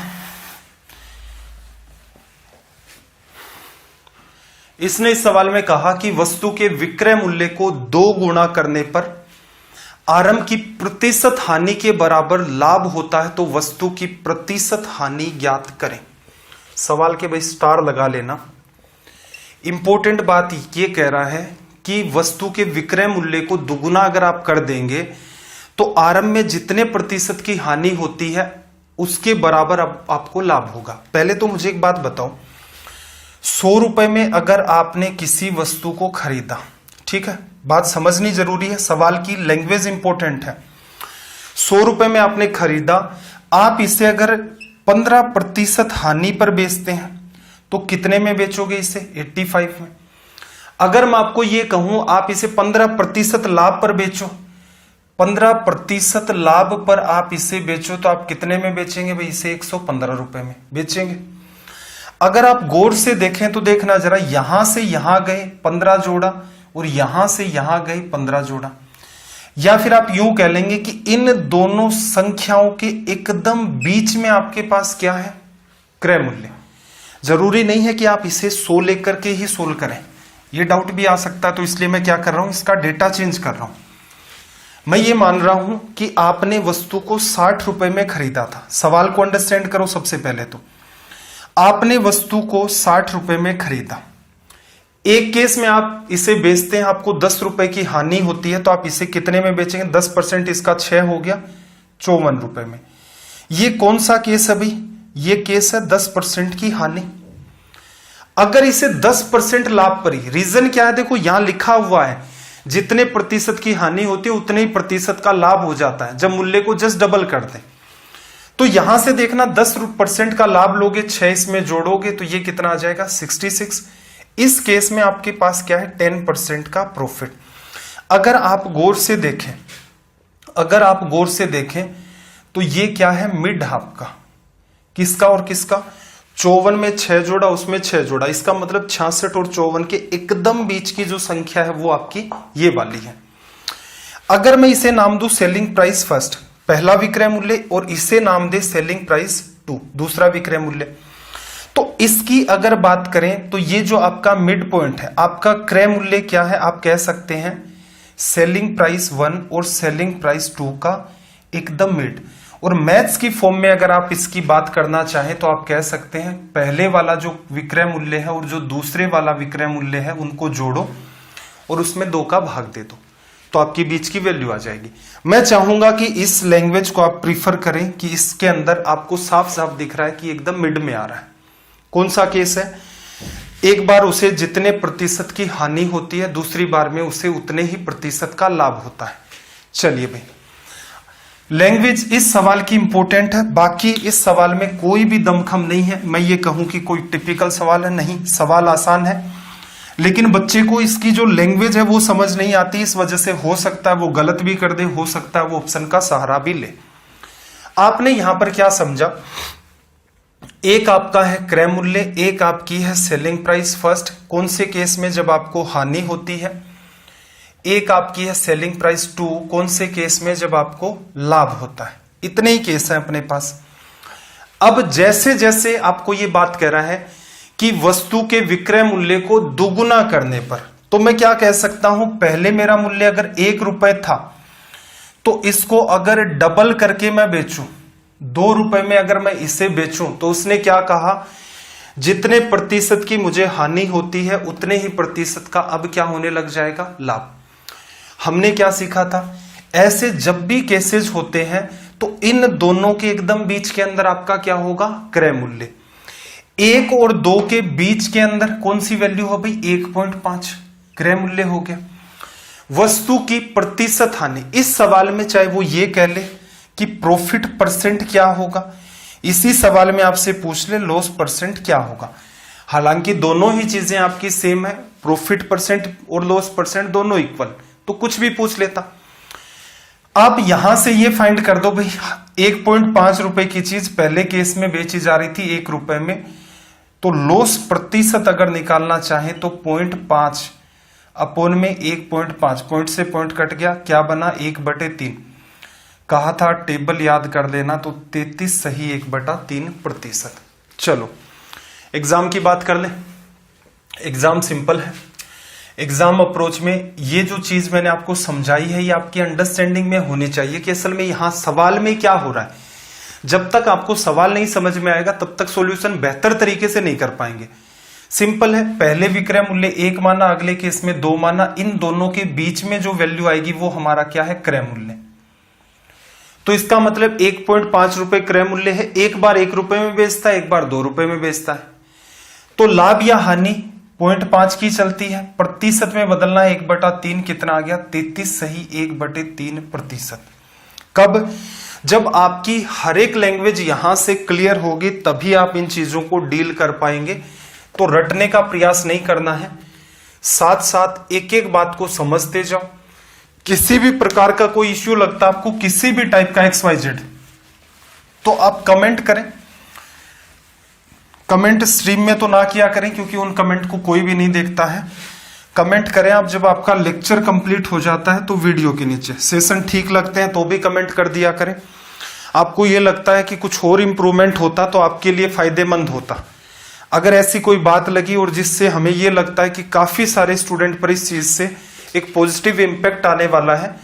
इसने इस सवाल में कहा कि वस्तु के विक्रय मूल्य को 2 गुणा करने पर आरंभ की प्रतिशत हानि के बराबर लाभ होता है, तो वस्तु की प्रतिशत हानि ज्ञात करें। सवाल के भाई स्टार लगा लेना। इंपॉर्टेंट बात ये कह रहा है कि वस्तु के विक्रय मूल्य को दुगुना अगर आप कर देंगे तो आरंभ में जितने प्रतिशत की हानि होती है उसके बराबर आपको लाभ होगा। पहले तो मुझे एक बात बताओ, 100 रुपए में अगर आपने किसी वस्तु को खरीदा, ठीक है, बात समझनी जरूरी है, सवाल की लैंग्वेज इंपॉर्टेंट है। 100 रुपए में आपने खरीदा, आप इसे अगर 15% हानि पर बेचते हैं तो कितने में बेचोगे इसे, 85 में। अगर मैं आपको यह कहूं आप इसे 15% लाभ पर बेचो, 15% लाभ पर आप इसे बेचो, तो आप कितने में बेचेंगे भाई, इसे 115 रुपए में बेचेंगे। अगर आप गौर से देखें तो देखना जरा, यहां से यहां गए 15 जोड़ा और यहां से यहां गए 15 जोड़ा, या फिर आप यूं कह लेंगे कि इन दोनों संख्याओं के एकदम बीच में आपके पास क्या है, क्रय मूल्य। जरूरी नहीं है कि आप इसे 100 लेकर के ही सोल्व करें, यह डाउट भी आ सकता है, तो इसलिए मैं क्या कर रहा हूं, इसका डेटा चेंज कर रहा हूं। मैं ये मान रहा हूं कि आपने वस्तु को 60 रुपए में खरीदा था। सवाल को अंडरस्टैंड करो। सबसे पहले तो आपने वस्तु को 60 रुपए में खरीदा, एक केस में आप इसे बेचते हैं, आपको 10 रुपए की हानि होती है, तो आप इसे कितने में बेचेंगे? 10% इसका 6 हो गया, 54 रुपए में। ये कौन सा केस है भाई? ये केस है 10% की हानि। अगर इसे 10% लाभ पर ही, रीजन क्या है देखो यहां लिखा हुआ है, जितने प्रतिशत की हानि होती है उतने ही प्रतिशत का लाभ हो जाता है जब मूल्य को जस्ट डबल कर दें। तो यहां से देखना 10% का लाभ लोगे, 6 इसमें जोड़ोगे तो ये कितना आ जाएगा? 66। इस केस में आपके पास क्या है? 10% का प्रॉफिट। अगर आप गौर से देखें तो ये क्या है? मिड हाफ का। किसका और किसका? 54 में 6 जोड़ा, उसमें 6 जोड़ा, इसका मतलब 66 और 54 के एकदम बीच की जो संख्या है वो आपकी ये वाली है। अगर मैं इसे नाम दूं सेलिंग प्राइस फर्स्ट, पहला विक्रय मूल्य, और इसे नाम दे सेलिंग प्राइस 2, दूसरा विक्रय मूल्य, तो इसकी अगर बात करें तो ये जो आपका मिड पॉइंट है, आपका क्रय मूल्य क्या है? आप कह सकते हैं सेलिंग प्राइस 1 और सेलिंग प्राइस 2 का एकदम मिड। और मैथ्स की फॉर्म में अगर आप इसकी बात करना चाहें तो आप कह सकते हैं पहले वाला जो विक्रय मूल्य है और जो दूसरे वाला विक्रय मूल्य है उनको जोड़ो और उसमें 2 का भाग दे दो, तो आपकी बीच की वैल्यू आ जाएगी। मैं चाहूंगा कि इस लैंग्वेज को आप प्रीफर करें कि इसके अंदर आपको साफ साफ दिख रहा है कि एकदम मिड में आ रहा है। कौन सा केस है? एक बार उसे जितने प्रतिशत की हानि होती है, दूसरी बार में उसे उतने ही प्रतिशत का लाभ होता है। चलिए भाई, लैंग्वेज इस सवाल की इंपॉर्टेंट है, बाकी इस सवाल में कोई भी दमखम नहीं है। मैं ये कहूं कि कोई टिपिकल सवाल है, नहीं, सवाल आसान है, लेकिन बच्चे को इसकी जो लैंग्वेज है वो समझ नहीं आती, इस वजह से हो सकता है वो गलत भी कर दे, हो सकता है वो ऑप्शन का सहारा भी ले। आपने यहां पर क्या समझा? एक आपका है क्रय मूल्य, एक आपकी है सेलिंग प्राइस फर्स्ट, कौन से केस में? जब आपको हानि होती है। एक आपकी है सेलिंग प्राइस 2, कौन से केस में? जब आपको लाभ होता है। इतने ही केस हैं अपने पास। अब जैसे जैसे आपको ये बात कह रहा है कि वस्तु के विक्रय मूल्य को दोगुना करने पर, तो मैं क्या कह सकता हूं? पहले मेरा मूल्य अगर 1 रुपए था तो इसको अगर डबल करके मैं बेचूं, 2 रुपए में अगर मैं इसे बेचूं, तो उसने क्या कहा? जितने प्रतिशत की मुझे हानि होती है उतने ही प्रतिशत का अब क्या होने लग जाएगा? लाभ। हमने क्या सीखा था? ऐसे जब भी केसेस होते हैं तो इन दोनों के एकदम बीच के अंदर आपका क्या होगा? क्रय मूल्य। 1 और 2 के बीच के अंदर कौन सी वैल्यू हो भाई? 1.5 क्रय मूल्य हो गया। वस्तु की प्रतिशत हानि, इस सवाल में चाहे वो ये कह ले कि प्रॉफिट परसेंट क्या होगा, इसी सवाल में आपसे पूछ ले लॉस परसेंट क्या होगा। हालांकि दोनों ही चीजें आपकी सेम है, प्रॉफिट परसेंट और लॉस परसेंट दोनों इक्वल, तो कुछ भी पूछ लेता। आप यहां से ये फाइंड कर दो भाई, 1.5 रुपए की चीज पहले केस में बेची जा रही थी 1 रुपए में, तो लॉस प्रतिशत अगर निकालना चाहे तो 0.5 अपोन में 1.5, पॉइंट से पॉइंट कट गया, क्या बना? 1/3। कहा था टेबल याद कर लेना, तो 33 सही 1/3%। चलो एग्जाम की बात कर ले। एग्जाम सिंपल है। एग्जाम अप्रोच में ये जो चीज मैंने आपको समझाई है ये आपकी अंडरस्टैंडिंग में होनी चाहिए कि असल में यहां सवाल में क्या हो रहा है। जब तक आपको सवाल नहीं समझ में आएगा तब तक सॉल्यूशन बेहतर तरीके से नहीं कर पाएंगे। सिंपल है, पहले विक्रय मूल्य 1 माना, अगले केस में 2 माना, इन दोनों के बीच में जो वैल्यू आएगी वो हमारा क्या है? क्रय मूल्य। तो इसका मतलब 1.5 रुपए क्रय मूल्य है, एक बार 1 रुपए में बेचता है, एक बार 2 रुपए में बेचता है, तो लाभ या हानि 0.5 की चलती है, प्रतिशत में बदलना है 1/3, कितना आ गया? 33 सही 1/3%। कब? जब आपकी हर एक लैंग्वेज यहां से क्लियर होगी तभी आप इन चीजों को डील कर पाएंगे। तो रटने का प्रयास नहीं करना है, साथ साथ एक एक बात को समझते जाओ। किसी भी प्रकार का कोई इश्यू लगता है आपको, किसी भी टाइप का XYZ, तो आप कमेंट करें। कमेंट स्ट्रीम में तो ना किया करें क्योंकि उन कमेंट को कोई भी नहीं देखता है। कमेंट करें आप जब आपका लेक्चर कंप्लीट हो जाता है तो वीडियो के नीचे। सेशन ठीक लगते हैं तो भी कमेंट कर दिया करें। आपको ये लगता है कि कुछ और इंप्रूवमेंट होता तो आपके लिए फायदेमंद होता। अगर ऐसी कोई बात लगी और जिससे हमें ये लगता है कि काफी सारे स्टूडेंट पर इस चीज से एक पॉजिटिव इंपैक्ट आने वाला है,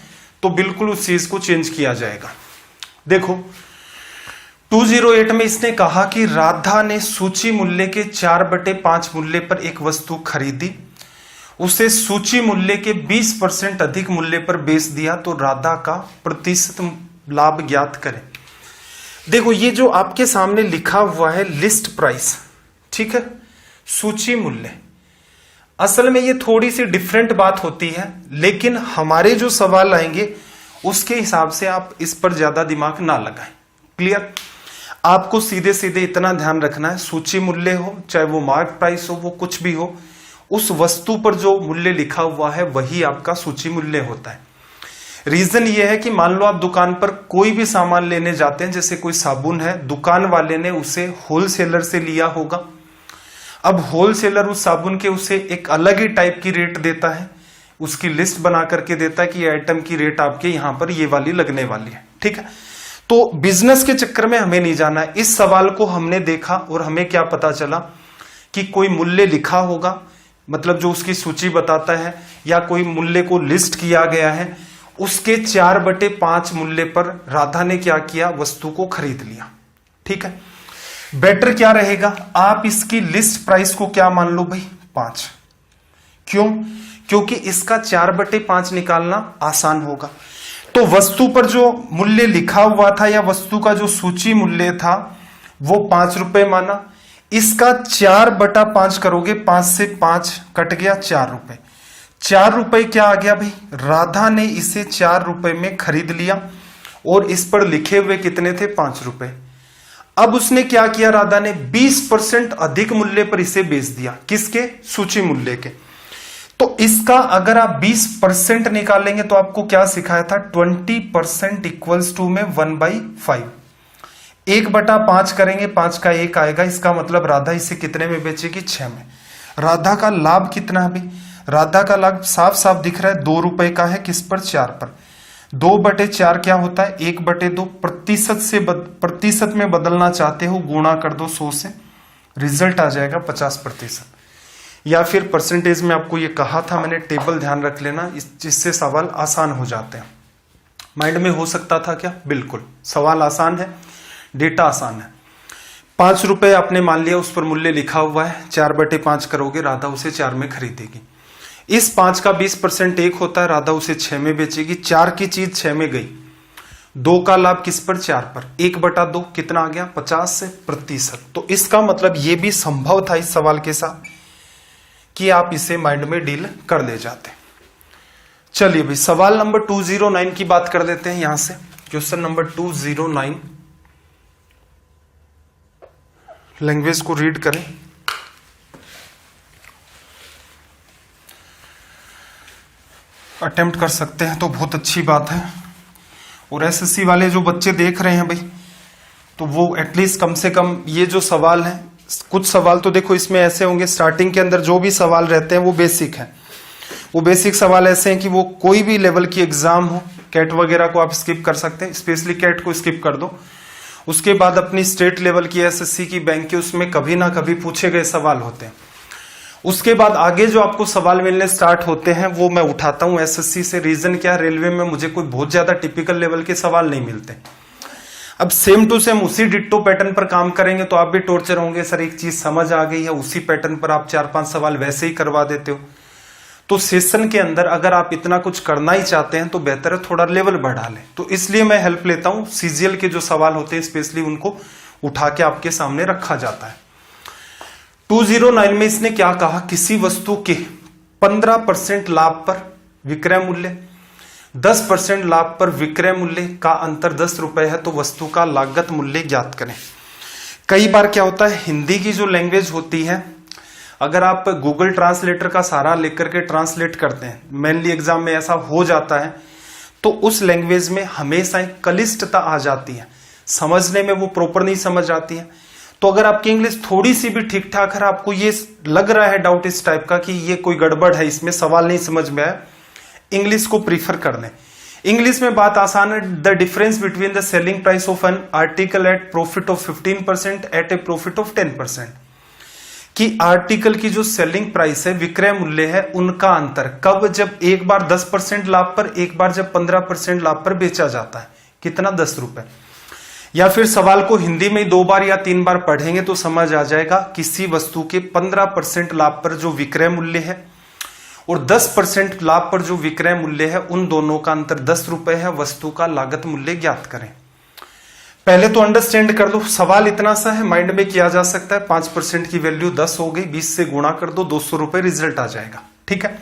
तो बिल्कुल उस चीज को चेंज किया जाएगा। देखो 208 में इसने कहा कि राधा ने सूची मूल्य के 4/5 मूल्य पर एक वस्तु खरीदी। उसे सूची मूल्य के 20% अधिक मूल्य पर बेच दिया तो राधा का प्रतिशत लाभ ज्ञात करें। देखो ये जो आपके सामने लिखा हुआ है लिस्ट प्राइस, ठीक है, सूची मूल्य, असल में ये थोड़ी सी डिफरेंट बात होती है, लेकिन हमारे जो सवाल आएंगे उसके हिसाब से आप इस पर ज्यादा दिमाग ना लगाएं। क्लियर? आपको सीधे सीधे इतना ध्यान रखना है, सूची मूल्य हो चाहे वो मार्क प्राइस हो, वो कुछ भी हो, उस वस्तु पर जो मूल्य लिखा हुआ है वही आपका सूची मूल्य होता है। रीजन ये है कि मान लो आप दुकान पर कोई भी सामान लेने जाते हैं, जैसे कोई साबुन है, दुकान वाले ने उसे होलसेलर से लिया होगा। अब होलसेलर उस साबुन के उसे एक अलग ही टाइप की रेट देता है, उसकी लिस्ट बना करके देता है कि ये आइटम की रेट आपके यहां पर ये वाली लगने वाली है, ठीक है। तो बिजनेस के चक्कर में हमें नहीं जाना है। इस सवाल को हमने देखा और हमें क्या पता चला कि कोई मूल्य लिखा होगा, मतलब जो उसकी सूची बताता है, या कोई मूल्य को लिस्ट किया गया है, उसके 4/5 मूल्य पर राधा ने क्या किया, वस्तु को खरीद लिया, ठीक है। बेटर क्या रहेगा, आप इसकी लिस्ट प्राइस को क्या मान लो भाई, 5। क्यों? क्योंकि इसका 4/5 निकालना आसान होगा। तो वस्तु पर जो मूल्य लिखा हुआ था या वस्तु का जो सूची मूल्य था वो 5 रुपए माना, इसका 4/5 करोगे, 5 से 5 कट गया, 4 रुपए। 4 रुपए क्या आ गया भाई, राधा ने इसे 4 रुपए में खरीद लिया और इस पर लिखे हुए कितने थे, 5 रुपए। अब उसने क्या किया, राधा ने 20% अधिक मूल्य पर इसे बेच दिया, किसके, सूची मूल्य के। तो इसका अगर आप 20% निकालेंगे तो आपको क्या सिखाया था, 20% इक्वल्स टू में 1/5। 1/5 करेंगे, 5 का 1 आएगा, इसका मतलब राधा इसे कितने में बेचेगी, 6 में। राधा का लाभ कितना है भाई, राधा का लाभ साफ साफ दिख रहा है, 2 रुपए का है, किस पर, 4 पर। 2/4 क्या होता है, 1/2। प्रतिशत में बदलना चाहते हो, गुणा कर दो 100 से, रिजल्ट आ जाएगा 50%। या फिर परसेंटेज में आपको ये कहा था मैंने, टेबल ध्यान रख लेना, जिससे सवाल आसान हो जाते हैं। माइंड में हो सकता था क्या, बिल्कुल, सवाल आसान है, डेटा आसान है। 5 रुपए आपने मान लिया, उस पर मूल्य लिखा हुआ है, 4/5 करोगे, राधा उसे 4 में खरीदेगी। इस 5 का 20% 1 होता है, राधा उसे 6 में बेचेगी। 4 की चीज 6 में गई, 2 का लाभ किस पर, 4 पर। 1/2 कितना आ गया, 50%। तो इसका मतलब ये भी संभव था इस सवाल के साथ कि आप इसे माइंड में डील कर ले जाते। चलिए भाई सवाल नंबर 209 की बात कर देते हैं यहां से। क्वेश्चन नंबर 209, लैंग्वेज को रीड करें। अटेम्प्ट कर सकते हैं तो बहुत अच्छी बात है। और एसएससी वाले जो बच्चे देख रहे हैं भाई, तो वो एटलीस्ट कम से कम ये जो सवाल है, कुछ सवाल तो देखो इसमें ऐसे होंगे, स्टार्टिंग के अंदर जो भी सवाल रहते हैं वो बेसिक है। वो बेसिक सवाल ऐसे हैं कि वो कोई भी लेवल की एग्जाम हो, कैट वगैरह को आप स्किप कर सकते हैं, स्पेशली कैट को स्किप कर दो। उसके बाद अपनी स्टेट लेवल की एसएससी की, बैंक के, उसमें कभी ना कभी पूछे गए सवाल होते हैं। उसके बाद आगे जो आपको सवाल मिलने स्टार्ट होते हैं वो मैं उठाता हूं एसएससी से। रीजन क्या, रेलवे में मुझे कोई बहुत ज्यादा टिपिकल लेवल के सवाल नहीं मिलते। अब सेम टू सेम उसी डिट्टो पैटर्न पर काम करेंगे तो आप भी टॉर्चर होंगे, सर एक चीज समझ आ गई है, उसी पैटर्न पर आप 4-5 सवाल वैसे ही करवा देते हो। तो सेशन के अंदर अगर आप इतना कुछ करना ही चाहते हैं तो बेहतर है थोड़ा लेवल बढ़ा लें। तो इसलिए मैं हेल्प लेता हूं, सीजीएल के जो सवाल होते हैं स्पेशली उनको उठा के आपके सामने रखा जाता है। 209 में इसने क्या कहा, किसी वस्तु के 15% लाभ पर विक्रय मूल्य, 10% लाभ पर विक्रय मूल्य का अंतर 10 रुपए है तो वस्तु का लागत मूल्य ज्ञात करें। कई बार क्या होता है, हिंदी की जो लैंग्वेज होती है, अगर आप गूगल ट्रांसलेटर का सहारा लेकर के ट्रांसलेट करते हैं, मेनली एग्जाम में ऐसा हो जाता है, तो उस लैंग्वेज में हमेशा एक कलिष्टता आ जाती है, समझने में वो प्रॉपर नहीं समझ आती है। तो अगर आपकी इंग्लिश थोड़ी सी भी ठीक ठाक है, आपको ये लग रहा है डाउट इस टाइप का कि ये कोई गड़बड़ है, इसमें सवाल नहीं समझ में आया, इंग्लिश को प्रीफर कर लें। इंग्लिश में बात आसान है। The difference between the selling price of an article at profit of 15% at a profit of 10%, कि आर्टिकल की जो सेलिंग प्राइस है, विक्रय मूल्य है, उनका अंतर कब, जब एक बार 10% लाभ पर, एक बार जब 15% लाभ पर बेचा जाता है, कितना, 10 रुपए। या फिर सवाल को हिंदी में 2 बार या 3 बार पढ़ेंगे तो समझ आ जाएगा, किसी वस्तु के 15% लाभ पर जो विक्रय मूल्य है और 10% लाभ पर जो विक्रय मूल्य है उन दोनों का अंतर 10 रुपए है। वस्तु का लागत मूल्य ज्ञात करें। पहले तो अंडरस्टैंड कर लो, सवाल इतना सा है, माइंड में किया जा सकता है। 5% की वैल्यू 10 हो गई, 20 से गुणा कर दो, 200 रुपए रिजल्ट आ जाएगा। ठीक है,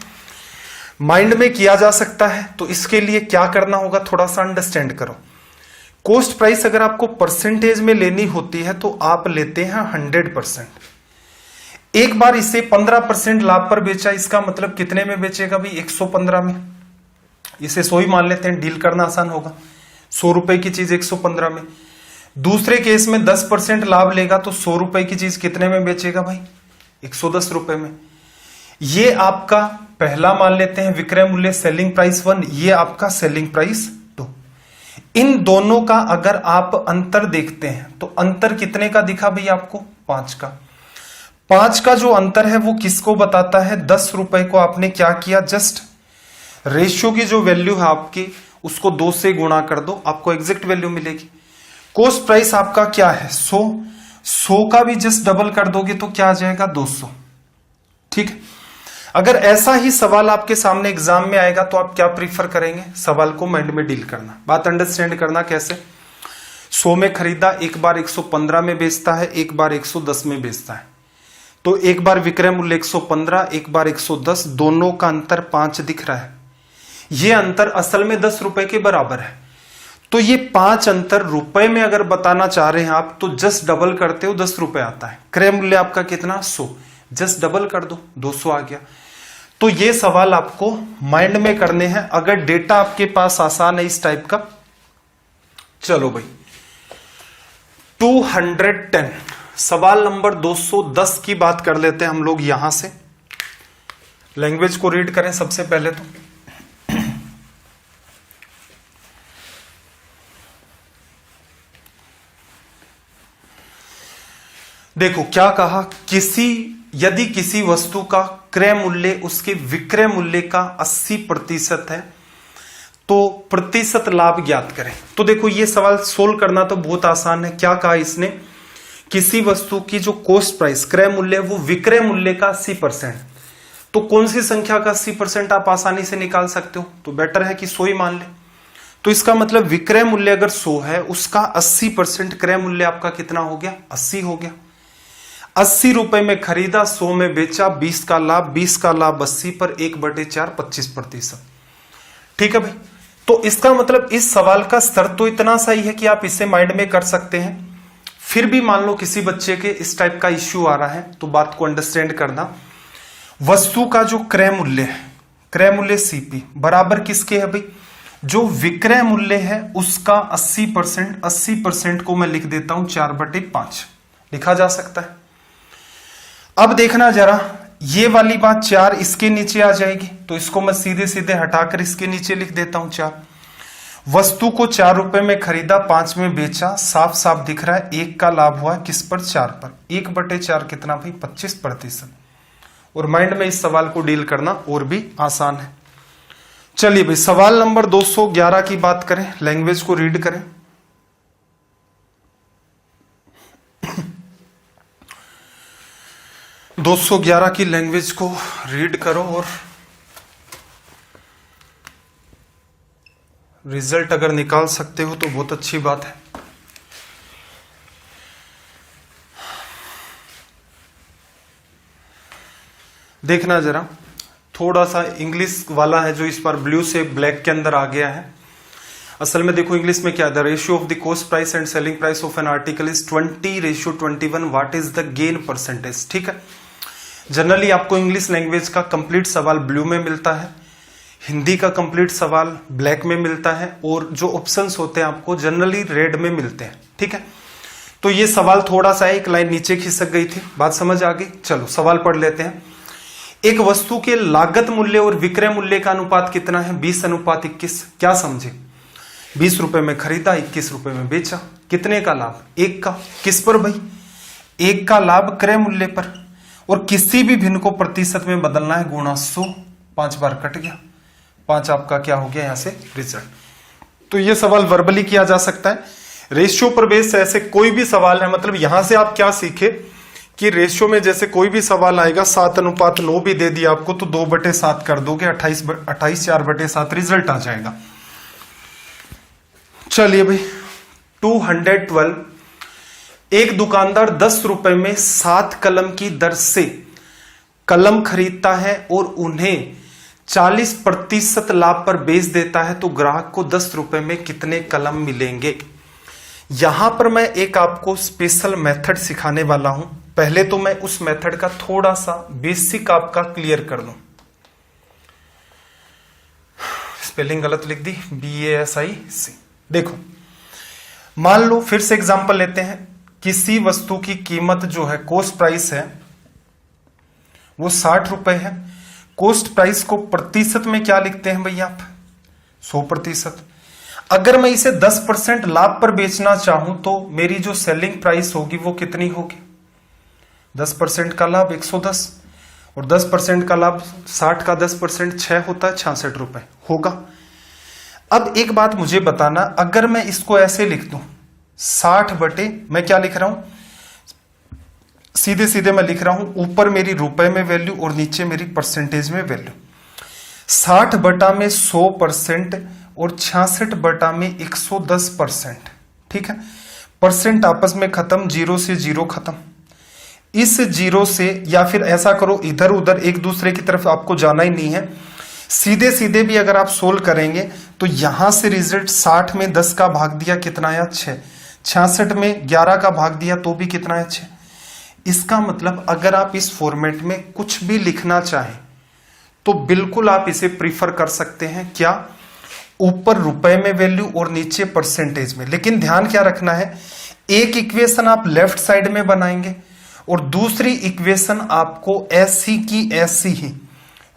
माइंड में किया जा सकता है। तो इसके लिए क्या करना होगा, थोड़ा सा अंडरस्टैंड करो। कॉस्ट प्राइस अगर आपको परसेंटेज में लेनी होती है तो आप लेते हैं 100%। एक बार इसे 15% लाभ पर बेचा, इसका मतलब कितने में बेचेगा भाई, 115 में। इसे 100 ही मान लेते हैं, डील करना आसान होगा। 100 रुपए की चीज 115 में। दूसरे केस में 10% लाभ लेगा तो 100 रुपए की चीज कितने में बेचेगा भाई, 110 रुपए में। ये आपका पहला मान लेते हैं विक्रय मूल्य, सेलिंग प्राइस 1, ये आपका सेलिंग प्राइस 2। इन दोनों का अगर आप अंतर देखते हैं तो अंतर कितने का दिखा भाई आपको, 5 का। 5 का जो अंतर है वो किसको बताता है, 10 रुपए को आपने क्या किया, जस्ट रेशियो की जो वैल्यू है आपकी उसको 2 से गुणा कर दो, आपको एग्जैक्ट वैल्यू मिलेगी। कॉस्ट प्राइस आपका क्या है, 100 का भी जस्ट डबल कर दोगे तो क्या आ जाएगा, 200। ठीक है, अगर ऐसा ही सवाल आपके सामने एग्जाम में आएगा तो आप क्या प्रीफर करेंगे, सवाल को माइंड में डील करना। बात अंडरस्टैंड करना कैसे, 100 में खरीदा, एक बार 115 में बेचता है, एक बार 110 में बेचता है। तो एक बार विक्रय मूल्य 115, एक बार 110, दोनों का अंतर 5 दिख रहा है। यह अंतर असल में 10 रुपए के बराबर है। तो ये 5 अंतर रुपए में अगर बताना चाह रहे हैं आप तो जस्ट डबल करते हो, 10 रुपए आता है। क्रय मूल्य आपका कितना, 100, जस्ट डबल कर दो, 200 आ गया। तो ये सवाल आपको माइंड में करने हैं अगर डेटा आपके पास आसान है इस टाइप का। चलो भाई 210, सवाल नंबर 210 की बात कर लेते हैं हम लोग। यहां से लैंग्वेज को रीड करें सबसे पहले तो। देखो क्या कहा, यदि किसी वस्तु का क्रय मूल्य उसके विक्रय मूल्य का 80% है तो प्रतिशत लाभ ज्ञात करें। तो देखो ये सवाल सोल्व करना तो बहुत आसान है। क्या कहा इसने, किसी वस्तु की जो कॉस्ट प्राइस क्रय मूल्य वो विक्रय मूल्य का 80%, तो कौन सी संख्या का 80% आप आसानी से निकाल सकते हो, तो बेटर है कि 100 ही मान ले। तो इसका मतलब विक्रय मूल्य अगर 100 है उसका 80% क्रय मूल्य आपका कितना हो गया, 80 हो गया। 80 रुपए में खरीदा, 100 में बेचा, 20 का लाभ, 20 का लाभ 80 पर 1/4 25%। ठीक है भाई, तो इसका मतलब इस सवाल का स्तर तो इतना सही है कि आप इसे माइंड में कर सकते हैं। फिर भी मान लो किसी बच्चे के इस टाइप का इश्यू आ रहा है तो बात को अंडरस्टैंड करना। वस्तु का जो क्रय मूल्य है, क्रय मूल्य CP बराबर किसके है भाई, जो विक्रय मूल्य है उसका 80%। 80% को मैं लिख देता हूं 4/5, लिखा जा सकता है। अब देखना जरा, ये वाली बात 4 इसके नीचे आ जाएगी तो इसको मैं सीधे सीधे हटाकर इसके नीचे लिख देता हूं 4। वस्तु को 4 रुपए में खरीदा, 5 में बेचा, साफ साफ दिख रहा है 1 का लाभ हुआ किस पर, 4 पर। 1/4 कितना भाई, 25%। और माइंड में इस सवाल को डील करना और भी आसान है। चलिए भाई सवाल नंबर 211 की बात करें, लैंग्वेज को रीड करें। « 211 की लैंग्वेज को रीड करो और रिजल्ट अगर निकाल सकते हो तो बहुत अच्छी बात है। देखना जरा, थोड़ा सा इंग्लिश वाला है जो इस बार ब्लू से ब्लैक के अंदर आ गया है। असल में देखो इंग्लिश में क्या है, the ratio of the cost price and selling price of an article is 20:21, what is the gain percentage. ठीक है, जनरली आपको इंग्लिश लैंग्वेज का कंप्लीट सवाल ब्लू में मिलता है, हिंदी का कंप्लीट सवाल ब्लैक में मिलता है, और जो ऑप्शंस होते हैं आपको जनरली रेड में मिलते हैं। ठीक है, तो ये सवाल थोड़ा सा एक लाइन नीचे खिसक गई थी, बात समझ आ गई। चलो सवाल पढ़ लेते हैं। एक वस्तु के लागत मूल्य और विक्रय मूल्य का अनुपात कितना है, 20:21। क्या समझे, 20 रुपए में खरीदा, 21 रुपए में बेचा, कितने का लाभ, 1 का। किस पर भाई, 1 का लाभ क्रय मूल्य पर, और किसी भी भिन्न को प्रतिशत में बदलना है, गुणा 100, 5 बार कट गया, 5 आपका क्या हो गया यहां से रिजल्ट। तो ये सवाल वर्बली किया जा सकता है। रेशियो पर बेस ऐसे कोई भी सवाल है, मतलब यहां से आप क्या सीखे कि रेशियो में जैसे कोई भी सवाल आएगा 7:9 भी दे दिया आपको तो 2/7 कर दोगे, 28 4/7 रिजल्ट आ जाएगा। चलिए भाई 212, एक दुकानदार 10 रुपए में 7 कलम की दर से कलम खरीदता है और उन्हें 40% लाभ पर बेच देता है तो ग्राहक को 10 रुपए में कितने कलम मिलेंगे। यहां पर मैं एक आपको स्पेशल मेथड सिखाने वाला हूं। पहले तो मैं उस मेथड का थोड़ा सा बेसिक आपका क्लियर कर दूं। स्पेलिंग गलत लिख दी, BASIC। देखो, मान लो फिर से एग्जांपल लेते हैं, किसी वस्तु की कीमत जो है कॉस्ट प्राइस है वो 60 रुपए है। कॉस्ट प्राइस को प्रतिशत में क्या लिखते हैं भैया आप? 100%। अगर मैं इसे 10% लाभ पर बेचना चाहूं तो मेरी जो सेलिंग प्राइस होगी वो कितनी होगी? 10% का लाभ 110 और 10% का लाभ 60 का 10% 6 होता है 66 रुपए होगा। अब एक बात मुझे बताना, अगर मैं इसको ऐसे लिख दूं 60 बटे, मैं क्या लिख रहा हूं? सीधे सीधे मैं लिख रहा हूं, ऊपर मेरी रुपए में वैल्यू और नीचे मेरी परसेंटेज में वैल्यू। 60 बटा में 100% और 66 बटा में 110%। ठीक है, परसेंट आपस में खत्म, 0 से 0 खत्म। इस 0 से, या फिर ऐसा करो इधर उधर एक दूसरे की तरफ आपको जाना ही नहीं है, सीधे सीधे भी अगर आप सोल्व करेंगे तो यहां से रिजल्ट 60 में 10 का भाग दिया कितना आया? 6। 66 में 11 का भाग दिया तो भी कितना है? 6। इसका मतलब अगर आप इस फॉर्मेट में कुछ भी लिखना चाहें तो बिल्कुल आप इसे प्रीफर कर सकते हैं। क्या? ऊपर रुपए में वैल्यू और नीचे परसेंटेज में। लेकिन ध्यान क्या रखना है, एक इक्वेशन आप लेफ्ट साइड में बनाएंगे और दूसरी इक्वेशन आपको ऐसी की ऐसी ही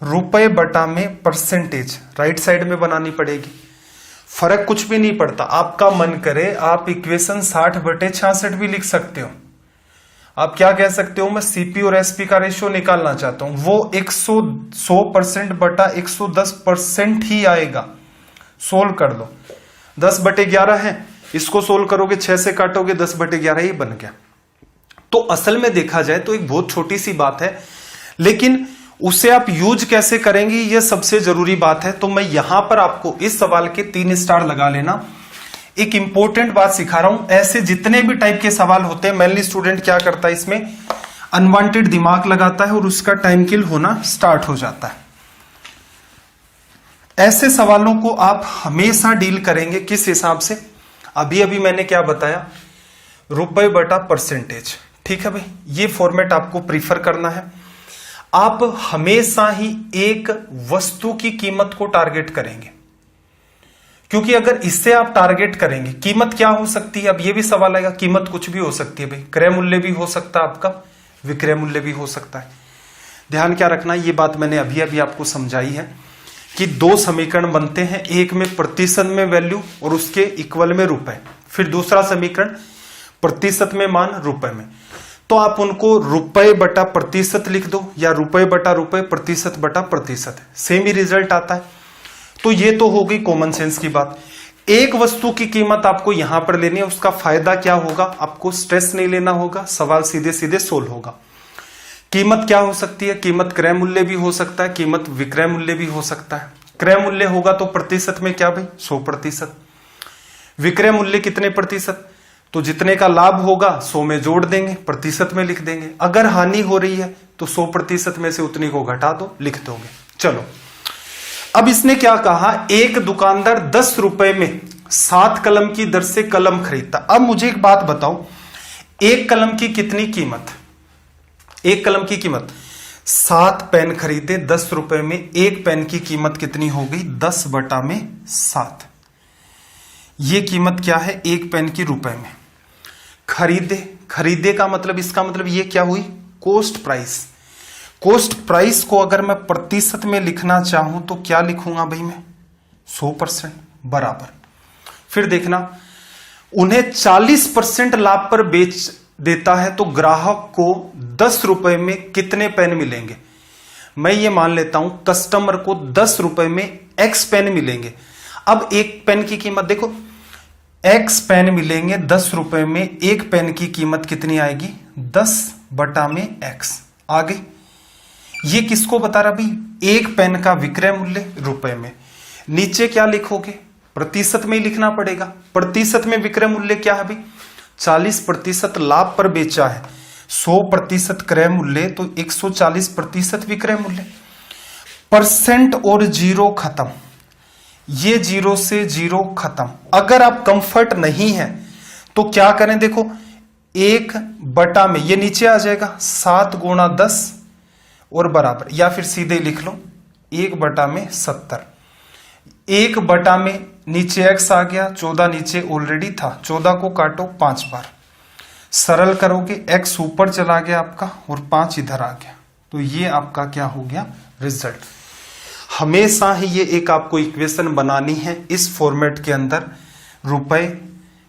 रुपए बटा में परसेंटेज राइट साइड में बनानी पड़ेगी। फर्क कुछ भी नहीं पड़ता, आपका मन करे आप इक्वेशन 60 बटे 66 भी लिख सकते हो। आप क्या कह सकते हो, मैं सीपी और एसपी का रेशियो निकालना चाहता हूं, वो 100% बटा 110% ही आएगा। सोल्व कर लो, 10/11 है, इसको सोल्व करोगे 6 से काटोगे 10/11 ही बन गया। तो असल में देखा जाए तो एक बहुत छोटी सी बात है, लेकिन उसे आप यूज कैसे करेंगे यह सबसे जरूरी बात है। तो मैं यहां पर आपको इस सवाल के 3 स्टार लगा लेना। एक इंपॉर्टेंट बात सिखा रहा हूं, ऐसे जितने भी टाइप के सवाल होते हैं मेनली स्टूडेंट क्या करता है, इसमें अनवांटेड दिमाग लगाता है और उसका टाइम किल होना स्टार्ट हो जाता है। ऐसे सवालों को आप हमेशा डील करेंगे किस हिसाब से? अभी अभी मैंने क्या बताया, रुपए बटा परसेंटेज। ठीक है भाई, ये फॉर्मेट आपको प्रीफर करना है। आप हमेशा ही एक वस्तु की कीमत को टारगेट करेंगे, क्योंकि अगर इससे आप टारगेट करेंगे, कीमत क्या हो सकती है? अब ये भी सवाल आएगा, कीमत कुछ भी हो सकती है भाई, क्रय मूल्य भी हो सकता है आपका, विक्रय मूल्य भी हो सकता है। ध्यान क्या रखना, ये बात मैंने अभी अभी आपको समझाई है कि 2 समीकरण बनते हैं, एक में प्रतिशत में वैल्यू और उसके इक्वल में रुपए, फिर दूसरा समीकरण प्रतिशत में मान रुपए में। तो आप उनको रुपए बटा प्रतिशत लिख दो या रुपए बटा रुपए, प्रतिशत बटा प्रतिशत, सेम ही रिजल्ट आता है। तो ये तो हो गई कॉमन सेंस की बात। एक वस्तु की कीमत आपको यहां पर लेनी है, उसका फायदा क्या होगा? आपको स्ट्रेस नहीं लेना होगा, सवाल सीधे सीधे सोल्व होगा। कीमत क्या हो सकती है? कीमत क्रय मूल्य भी हो सकता है, कीमत विक्रय मूल्य भी हो सकता है। क्रय मूल्य होगा तो प्रतिशत में क्या भाई? 100%। विक्रय मूल्य कितने प्रतिशत? तो जितने का लाभ होगा 100 में जोड़ देंगे, प्रतिशत में लिख देंगे। अगर हानि हो रही है तो 100% में से उतनी को घटा दो, लिख दोगे। चलो, अब इसने क्या कहा, एक दुकानदार 10 रुपए में 7 कलम की दर से कलम खरीदता। अब मुझे एक बात बताओ, एक कलम की कितनी कीमत? एक कलम की कीमत 7 पेन खरीदे 10 रुपए में, एक पेन की कीमत कितनी हो गई? 10 बटा में 7। ये कीमत क्या है? एक पेन की रुपए में। खरीदे का मतलब, इसका मतलब ये क्या हुई? Cost price. कॉस्ट प्राइस को अगर मैं प्रतिशत में लिखना चाहूं तो क्या लिखूंगा भाई मैं? 100% बराबर। फिर देखना, उन्हें 40% लाभ पर बेच देता है तो ग्राहक को 10 रुपए में कितने पेन मिलेंगे? मैं ये मान लेता हूं कस्टमर को 10 रुपए में एक्स पेन मिलेंगे। अब एक पेन की कीमत देखो, एक्स पेन मिलेंगे 10 रुपए में, एक पेन की कीमत कितनी आएगी? 10 बटा में x। आगे ये किसको बता रहा भाई? एक पेन का विक्रय मूल्य रुपए में। नीचे क्या लिखोगे? प्रतिशत में ही लिखना पड़ेगा। प्रतिशत में विक्रय मूल्य क्या है भाई? 40% लाभ पर बेचा है, 100% क्रय मूल्य, तो 140% विक्रय मूल्य। परसेंट और जीरो खत्म, ये जीरो से जीरो खत्म। अगर आप कंफर्ट नहीं है तो क्या करें? देखो 1 बटा में ये नीचे आ जाएगा 7 गुणा 10 और बराबर, या फिर सीधे लिख लो 1 बटा में 70। 1 बटा में नीचे x आ गया, 14 नीचे ऑलरेडी था, 14 को काटो 5 बार, सरल करोगे x ऊपर चला गया आपका और 5 इधर आ गया। तो ये आपका क्या हो गया? रिजल्ट। हमेशा ही ये एक आपको इक्वेशन बनानी है इस फॉर्मेट के अंदर, रुपए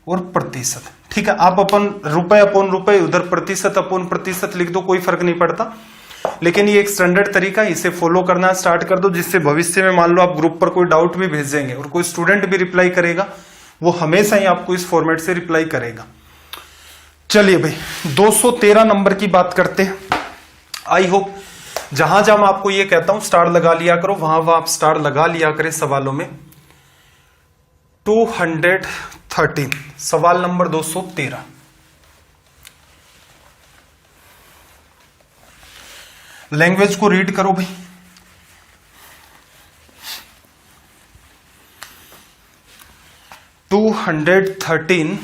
और प्रतिशत। ठीक है, आप अपन रुपए अपॉन रुपए, उधर प्रतिशत अपॉन प्रतिशत लिख दो, कोई फर्क नहीं पड़ता। लेकिन ये एक स्टैंडर्ड तरीका है, इसे फॉलो करना स्टार्ट कर दो, जिससे भविष्य में मान लो आप ग्रुप पर कोई डाउट भी भेजेंगे और कोई स्टूडेंट भी रिप्लाई करेगा, वो हमेशा ही आपको इस फॉर्मेट से रिप्लाई करेगा। चलिए भाई 213 नंबर की बात करते हैं। आई होप जहां जहां मैं आपको ये कहता हूं स्टार लगा लिया करो, वहां वहां आप स्टार लगा लिया करें सवालों में। 213 सवाल नंबर 213। लैंग्वेज को रीड करो भाई। टू 213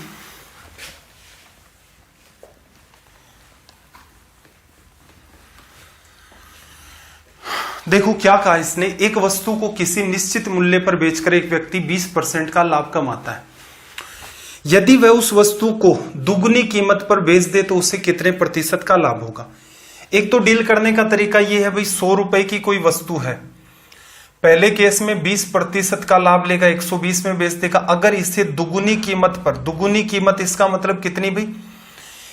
देखो क्या कहा इसने, एक वस्तु को किसी निश्चित मूल्य पर बेचकर एक व्यक्ति 20% का लाभ कमाता है। यदि वह उस वस्तु को दुगनी कीमत पर बेच दे तो उसे कितने प्रतिशत का लाभ होगा? एक तो डील करने का तरीका यह है भाई, 100 रुपए की कोई वस्तु है, पहले केस में 20% का लाभ लेगा, 120 में बेच देगा। अगर इसे दुगुनी कीमत पर, दुगुनी कीमत इसका मतलब कितनी भाई?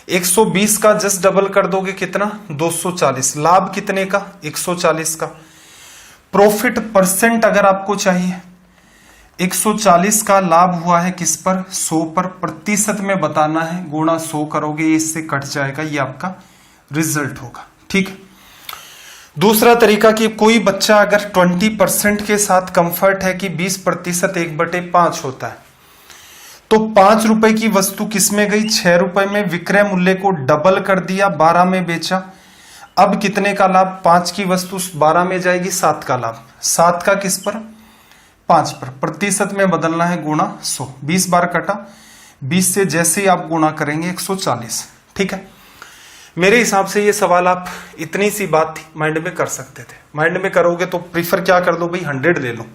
120 का जस्ट डबल कर दोगे कितना? 240। लाभ कितने का? 140 का। प्रॉफिट परसेंट अगर आपको चाहिए, 140 का लाभ हुआ है किस पर? 100 पर, प्रतिशत में बताना है, गुणा 100 करोगे, ये इससे कट जाएगा, ये आपका रिजल्ट होगा। ठीक है। दूसरा तरीका कि कोई बच्चा अगर 20% के साथ कंफर्ट है कि 20% 1/5 होता है, तो 5 रुपए की वस्तु किस में गई? 6 रुपए में। विक्रय मूल्य को डबल कर दिया, 12 में बेचा। अब कितने का लाभ? 5 की वस्तु 12 में जाएगी, 7 का लाभ। 7 का किस पर? 5 पर। प्रतिशत में बदलना है, गुणा 100। 20 बार कटा, 20 से जैसे ही आप गुणा करेंगे 140। ठीक है, मेरे हिसाब से ये सवाल आप इतनी सी बात थी माइंड में कर सकते थे। माइंड में करोगे तो प्रीफर क्या कर दो भाई? 100 ले लो।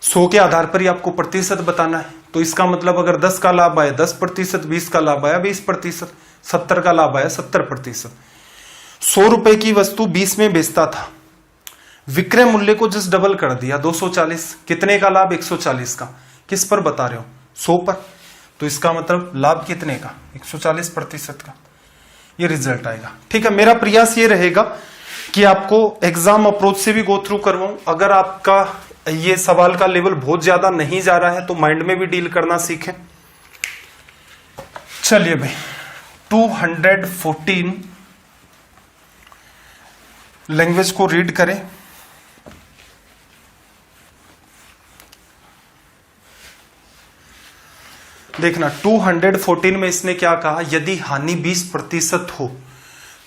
100 के आधार पर ही आपको प्रतिशत बताना है, तो इसका मतलब अगर 10 का लाभ आया 10%, 20 का लाभ आया 20%, 70 का लाभ आया 70%। 100 रुपए की वस्तु 20 में बेचता था, विक्रय मूल्य को जस्ट डबल कर दिया 240। कितने का लाभ? 140 का। किस पर बता रहे हो? 100 पर। तो इसका मतलब लाभ कितने का? 140% का। ये रिजल्ट आएगा। ठीक है, मेरा प्रयास ये रहेगा कि आपको एग्जाम अप्रोच से भी गो थ्रू करवाऊं। अगर आपका ये सवाल का लेवल बहुत ज्यादा नहीं जा रहा है तो माइंड में भी डील करना सीखें। चलिए भाई 214 लैंग्वेज को रीड करें। देखना 214 में इसने क्या कहा? यदि हानि 20% हो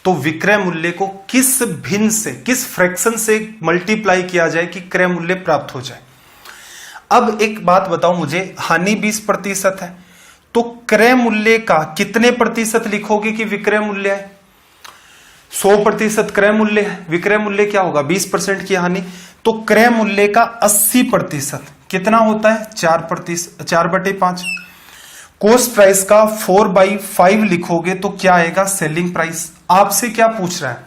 तो विक्रय मूल्य को किस भिन्न से, किस फ्रैक्शन से मल्टीप्लाई किया जाए कि क्रय मूल्य प्राप्त हो जाए। अब एक बात बताओ मुझे, हानि 20% है तो क्रय मूल्य का कितने प्रतिशत लिखोगे कि विक्रय मूल्य है? 100% क्रय मूल्य है, विक्रय मूल्य क्या होगा? 20% की हानि, तो क्रय मूल्य का 80% कितना होता है? 4%, 4/5। कॉस्ट प्राइस का 4/5 लिखोगे तो क्या आएगा? Selling price. आपसे क्या पूछ रहा है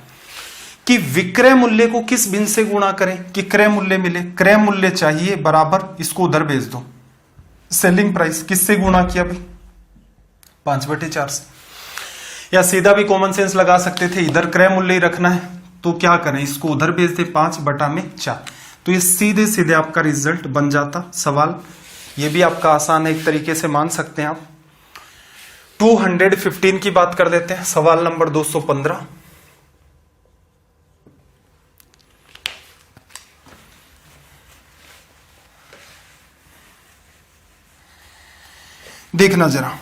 कि विक्रय मूल्य को किस भिन्न से गुणा करें कि क्रय मूल्य मिले? क्रय मूल्य चाहिए बराबर, इसको उधर भेज दो, सेलिंग प्राइस किससे गुणा किया भाई? 5/4 से। या सीधा भी कॉमन सेंस लगा सकते थे, इधर क्रय मूल्य ही रखना है तो क्या करें? इसको उधर भेज दे 5/4। तो ये सीधे सीधे आपका रिजल्ट बन जाता। सवाल ये भी आपका आसान है, एक तरीके से मान सकते हैं आप। 215 की बात कर देते हैं, सवाल नंबर 215। देखना जरा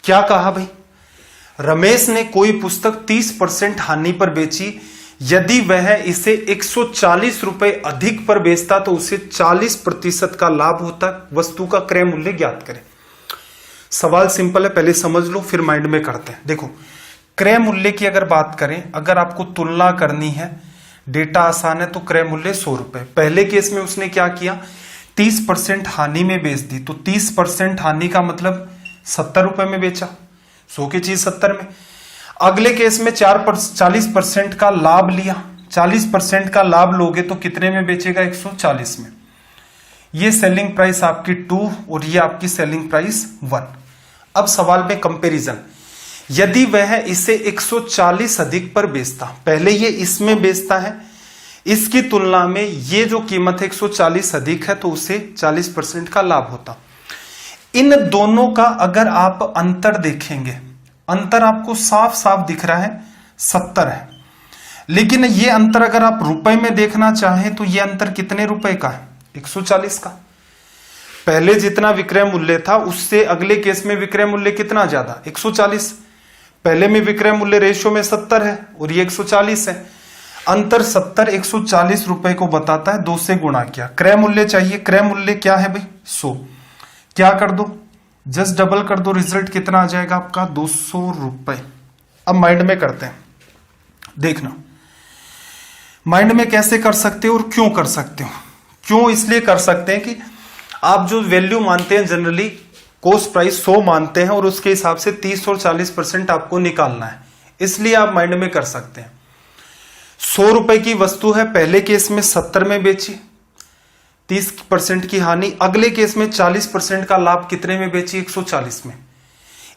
क्या कहा भाई। रमेश ने कोई पुस्तक 30% हानि पर बेची, यदि वह इसे 140 रुपए अधिक पर बेचता तो उसे 40% का लाभ होता। वस्तु का क्रय मूल्य ज्ञात करें। सवाल सिंपल है, पहले समझ लो फिर माइंड में करते हैं। देखो, क्रय मूल्य की अगर बात करें, अगर आपको तुलना करनी है, डेटा आसान है, तो क्रय मूल्य 100 रुपए। पहले केस में उसने क्या किया, 30% हानि में बेच दी, तो 30% हानि का मतलब 70 रुपए में बेचा, 100 की चीज 70 में। अगले केस में 40% का लाभ लिया, 40% का लाभ लोगे तो कितने में बेचेगा, 140 में। ये सेलिंग प्राइस आपकी 2 और ये आपकी सेलिंग प्राइस 1। अब सवाल में कंपैरिजन, यदि वह इसे 140 अधिक पर बेचता, पहले ये इसमें बेचता है, इसकी तुलना में ये जो कीमत है 140 अधिक है, तो उसे 40% का लाभ होता। इन दोनों का अगर आप अंतर देखेंगे, अंतर आपको साफ साफ दिख रहा है 70 है, लेकिन ये अंतर अगर आप रुपए में देखना चाहें तो ये अंतर कितने रुपए का है, 140 का। पहले जितना विक्रय मूल्य था उससे अगले केस में विक्रय मूल्य कितना ज्यादा, 140। पहले में विक्रय मूल्य रेशियो में 70 है और ये 140 है। अंतर 70 140 रुपए को बताता है, 2 से गुणा किया। क्रय मूल्य चाहिए, क्रय मूल्य क्या है भाई, 100। क्या कर दो, जस्ट डबल कर दो, रिजल्ट कितना आ जाएगा आपका, 200 रुपए। अब माइंड में करते हैं, देखना माइंड में कैसे कर सकते हो और क्यों कर सकते हो। क्यों इसलिए कर सकते हैं कि आप जो वैल्यू मानते हैं, जनरली कॉस्ट प्राइस 100 मानते हैं और उसके हिसाब से 30 और 40% आपको निकालना है, इसलिए आप माइंड में कर सकते हैं। 100 रुपए की वस्तु है, पहले केस में 70 में बेची, 30% की हानि। अगले केस में 40% का लाभ कितने में बेची, 140 में।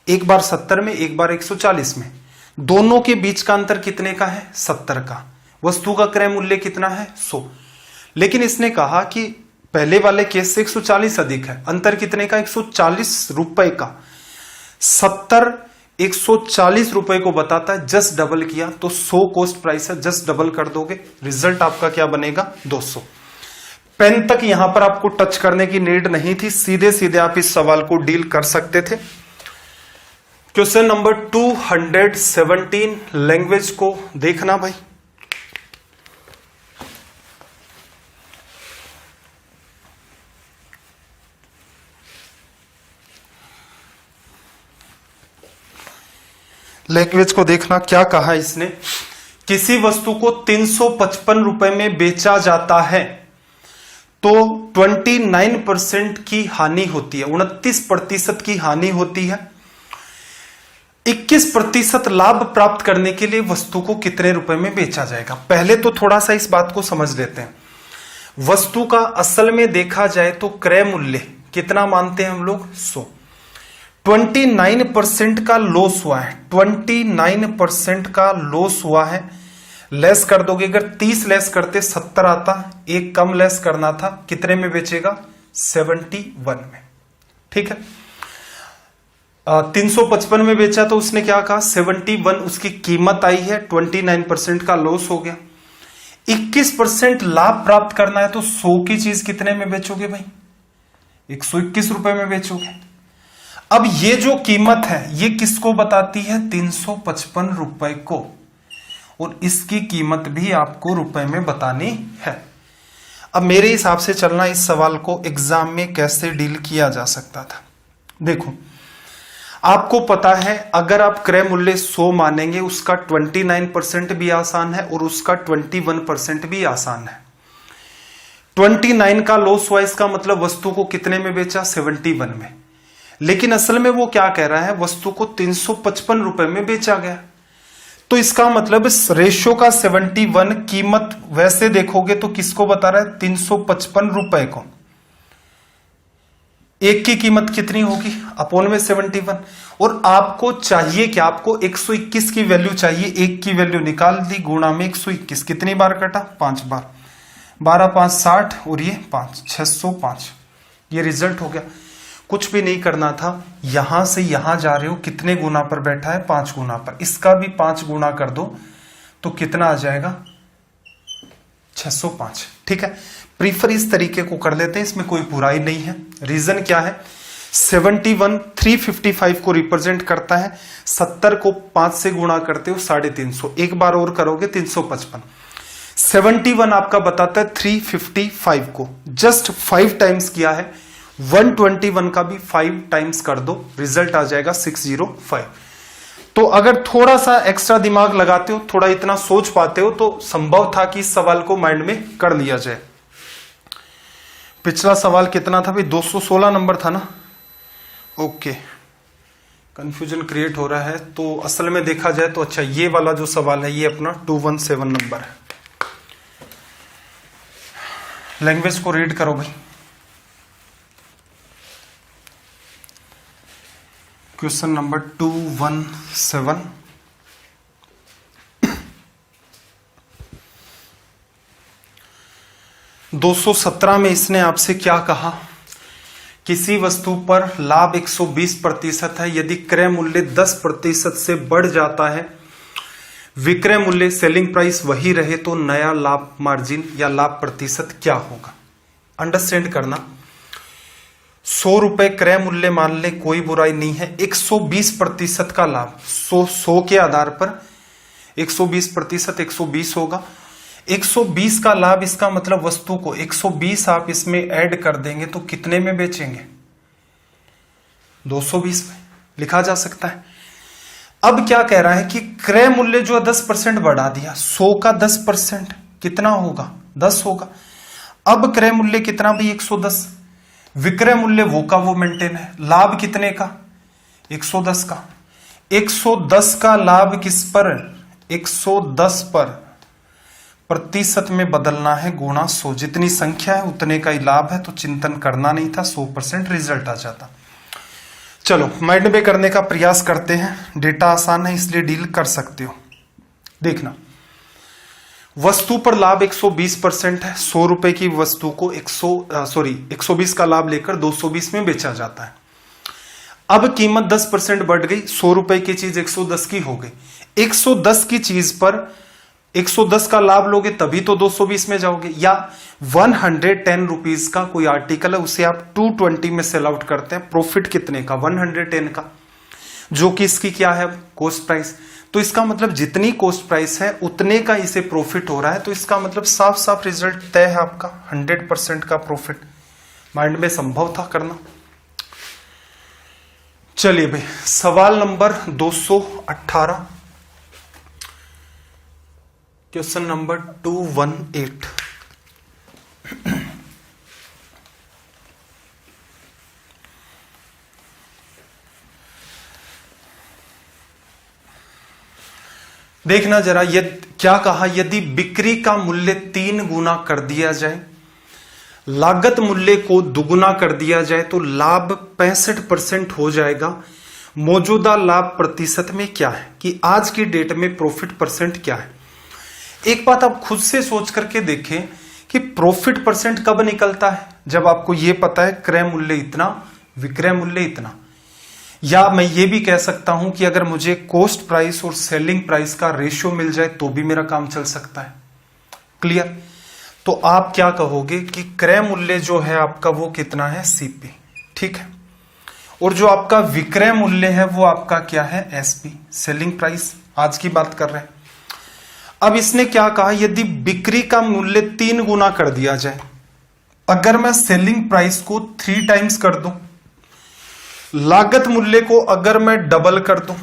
एक बार 70 में, एक बार 140 में। दोनों के बीच का अंतर कितने का है, 70 का। वस्तु का क्रय मूल्य कितना है, 100। लेकिन इसने कहा कि पहले वाले केस से 140 अधिक है, अंतर कितने का, 140 रुपए का। 70 140 रुपए को बताता है, जस्ट डबल किया तो 100 कॉस्ट प्राइस है, जस्ट डबल कर दोगे, रिजल्ट आपका क्या बनेगा, 200। पेन तक यहां पर आपको टच करने की नीड नहीं थी, सीधे सीधे आप इस सवाल को डील कर सकते थे। क्वेश्चन नंबर 217, लैंग्वेज को देखना भाई। लैंग्वेज को देखना, क्या कहा इसने, किसी वस्तु को 355 रुपए में बेचा जाता है तो 29% की हानि होती है, 29% की हानि होती है। 21% लाभ प्राप्त करने के लिए वस्तु को कितने रुपए में बेचा जाएगा। पहले तो थोड़ा सा इस बात को समझ लेते हैं। वस्तु का असल में देखा जाए तो क्रय मूल्य कितना मानते हैं हम लोग, 100। 29% का लॉस हुआ है, 29% का लॉस हुआ है। लेस कर दोगे, अगर 30 लेस करते 70 आता, एक कम लेस करना था, कितने में बेचेगा, 71 में। ठीक है, 355 में बेचा तो उसने क्या कहा, 71 उसकी कीमत आई है, 29% का लॉस हो गया। 21% लाभ प्राप्त करना है तो 100 की चीज कितने में बेचोगे भाई, 121 रुपए में बेचोगे। अब ये जो कीमत है ये किसको बताती है, 355 रुपए को, और इसकी कीमत भी आपको रुपए में बतानी है। अब मेरे हिसाब से चलना, इस सवाल को एग्जाम में कैसे डील किया जा सकता था। देखो, आपको पता है अगर आप क्रय मूल्य 100 मानेंगे, उसका 29% भी आसान है और उसका 21% भी आसान है। 29 का लॉस हुआ, इसका मतलब वस्तु को कितने में बेचा, 71 में। लेकिन असल में वो क्या कह रहा है, वस्तु को 355 रुपए में बेचा गया, तो इसका मतलब रेशियो का 71, कीमत वैसे देखोगे तो किसको बता रहा है, 355 रुपए को। एक की कीमत कितनी होगी, अपोन में 71। और आपको चाहिए क्या, आपको 121 की वैल्यू चाहिए, एक की वैल्यू निकाल दी, गुणा में 121, कितनी बार कटा, 5 बार, 12 5 60 और ये 5 605, ये रिजल्ट हो गया। कुछ भी नहीं करना था, यहां से यहां जा रहे हो, कितने गुना पर बैठा है, 5 गुना पर, इसका भी 5 गुना कर दो तो कितना आ जाएगा, 605। ठीक है, प्रीफर इस तरीके को कर लेते हैं, इसमें कोई बुराई नहीं है। रीजन क्या है, 71 355 को रिप्रेजेंट करता है, 70 को 5 से गुणा करते हो 350, एक बार और करोगे 355। 71 आपका बताता है 355 को जस्ट 5 टाइम्स किया है, 121 का भी 5 टाइम्स कर दो, रिजल्ट आ जाएगा 605। तो अगर थोड़ा सा एक्स्ट्रा दिमाग लगाते हो, थोड़ा इतना सोच पाते हो, तो संभव था कि इस सवाल को माइंड में कर लिया जाए। पिछला सवाल कितना था भाई, 216 नंबर था ना। ओके, कंफ्यूजन क्रिएट हो रहा है, तो असल में देखा जाए तो अच्छा ये वाला जो सवाल है ये अपना 217 नंबर है। लैंग्वेज को रीड करो भाई। Question number 217। (217) में इसने आपसे क्या कहा, किसी वस्तु पर लाभ 120% है, यदि क्रय मूल्य 10% से बढ़ जाता है, विक्रय मूल्य सेलिंग प्राइस वही रहे, तो नया लाभ मार्जिन या लाभ प्रतिशत क्या होगा। अंडरस्टैंड करना, 100 रुपए क्रय मूल्य मान ले, कोई बुराई नहीं है, 120% का लाभ, 100 के आधार पर 120% 120 होगा, 120 का लाभ, इसका मतलब वस्तु को 120 आप इसमें ऐड कर देंगे तो कितने में बेचेंगे, 220 में लिखा जा सकता है। अब क्या कह रहा है कि क्रय मूल्य जो 10% बढ़ा दिया, 100 का 10% कितना होगा, 10 होगा। अब क्रय मूल्य कितना भी 110, विक्रय मूल्य वो का वो मेंटेन है, लाभ कितने का, 110 का। 110 का लाभ किस पर, 110 पर प्रतिशत में बदलना है, गुणा 100, जितनी संख्या है उतने का ही लाभ है, तो चिंतन करना नहीं था, 100% रिजल्ट आ जाता। चलो माइंड में करने का प्रयास करते हैं, डेटा आसान है इसलिए डील कर सकते हो। देखना, वस्तु पर लाभ 120% है, 100 रुपए की वस्तु को 120 का लाभ लेकर 220 में बेचा जाता है। अब कीमत 10% बढ़ गई, 100 रुपए की चीज 110 की हो गई। 110 की चीज पर 110 का लाभ लोगे तभी तो 220 में जाओगे, या 110 रुपीज का कोई आर्टिकल है उसे आप 220 में सेल आउट करते हैं, प्रॉफिट कितने का, 110 का, जो कि इसकी क्या है, कॉस्ट प्राइस। तो इसका मतलब जितनी कॉस्ट प्राइस है उतने का इसे प्रॉफिट हो रहा है, तो इसका मतलब साफ साफ रिजल्ट तय है आपका, 100% का प्रॉफिट। माइंड में संभव था करना। चलिए भाई, सवाल नंबर 218, क्वेश्चन नंबर 218। देखना जरा, ये क्या कहा, यदि बिक्री का मूल्य 3 गुना कर दिया जाए, लागत मूल्य को दुगुना कर दिया जाए, तो लाभ 65% हो जाएगा। मौजूदा लाभ प्रतिशत में क्या है, कि आज की डेट में प्रॉफिट परसेंट क्या है। एक बात आप खुद से सोच करके देखें कि प्रॉफिट परसेंट कब निकलता है, जब आपको यह पता है क्रय मूल्य इतना, विक्रय मूल्य इतना। या मैं ये भी कह सकता हूं कि अगर मुझे कॉस्ट प्राइस और सेलिंग प्राइस का रेशियो मिल जाए तो भी मेरा काम चल सकता है। क्लियर। तो आप क्या कहोगे कि क्रय मूल्य जो है आपका वो कितना है, सीपी, ठीक है, और जो आपका विक्रय मूल्य है वो आपका क्या है, एसपी, सेलिंग प्राइस। आज की बात कर रहे हैं। अब इसने क्या कहा, यदि बिक्री का मूल्य 3 गुना कर दिया जाए, अगर मैं सेलिंग प्राइस को 3 टाइम्स कर दूं, लागत मूल्य को अगर मैं डबल कर दूं,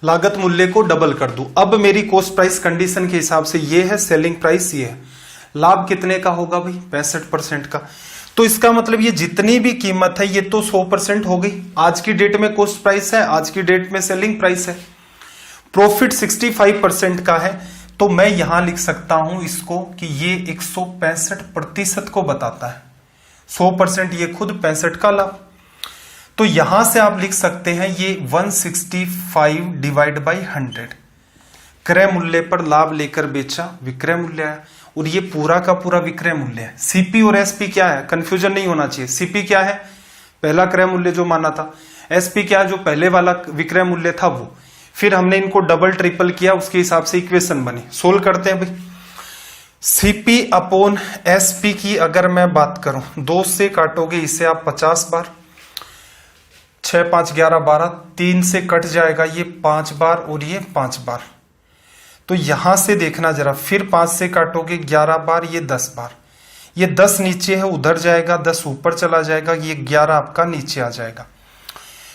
लागत मूल्य को डबल कर दूं, अब मेरी कॉस्ट प्राइस कंडीशन के हिसाब से ये है, सेलिंग प्राइस ये है, लाभ कितने का होगा भाई, 65% का। तो इसका मतलब ये जितनी भी कीमत है ये तो 100% हो गई। आज की डेट में कॉस्ट प्राइस है, आज की डेट में सेलिंग प्राइस है, प्रॉफिट 65% का है, तो मैं यहां लिख सकता हूं इसको कि ये 165% को बताता है। 100% ये खुद 65 का लाभ। तो यहां से आप लिख सकते हैं ये 165 डिवाइड बाई 100, क्रय मूल्य पर लाभ लेकर बेचा, विक्रय मूल्य है, और ये पूरा का पूरा विक्रय मूल्य है। सीपी और एसपी क्या है, कंफ्यूजन नहीं होना चाहिए। सीपी क्या है, पहला क्रय मूल्य जो माना था। एसपी क्या है, जो पहले वाला विक्रय मूल्य था वो। फिर हमने इनको डबल ट्रिपल किया, उसके हिसाब से इक्वेशन बनी। सोल्व करते हैं भाई। सीपी अपॉन एसपी की अगर मैं बात करूं, 2 से काटोगे इसे आप 50 बार, 6 5 11 12, 3 से कट जाएगा ये 5 बार और ये 5 बार। तो यहां से देखना जरा, फिर 5 से काटोगे 11 बार, ये 10 बार। ये 10 नीचे है, उधर जाएगा, 10 ऊपर चला जाएगा, ये 11 आपका नीचे आ जाएगा।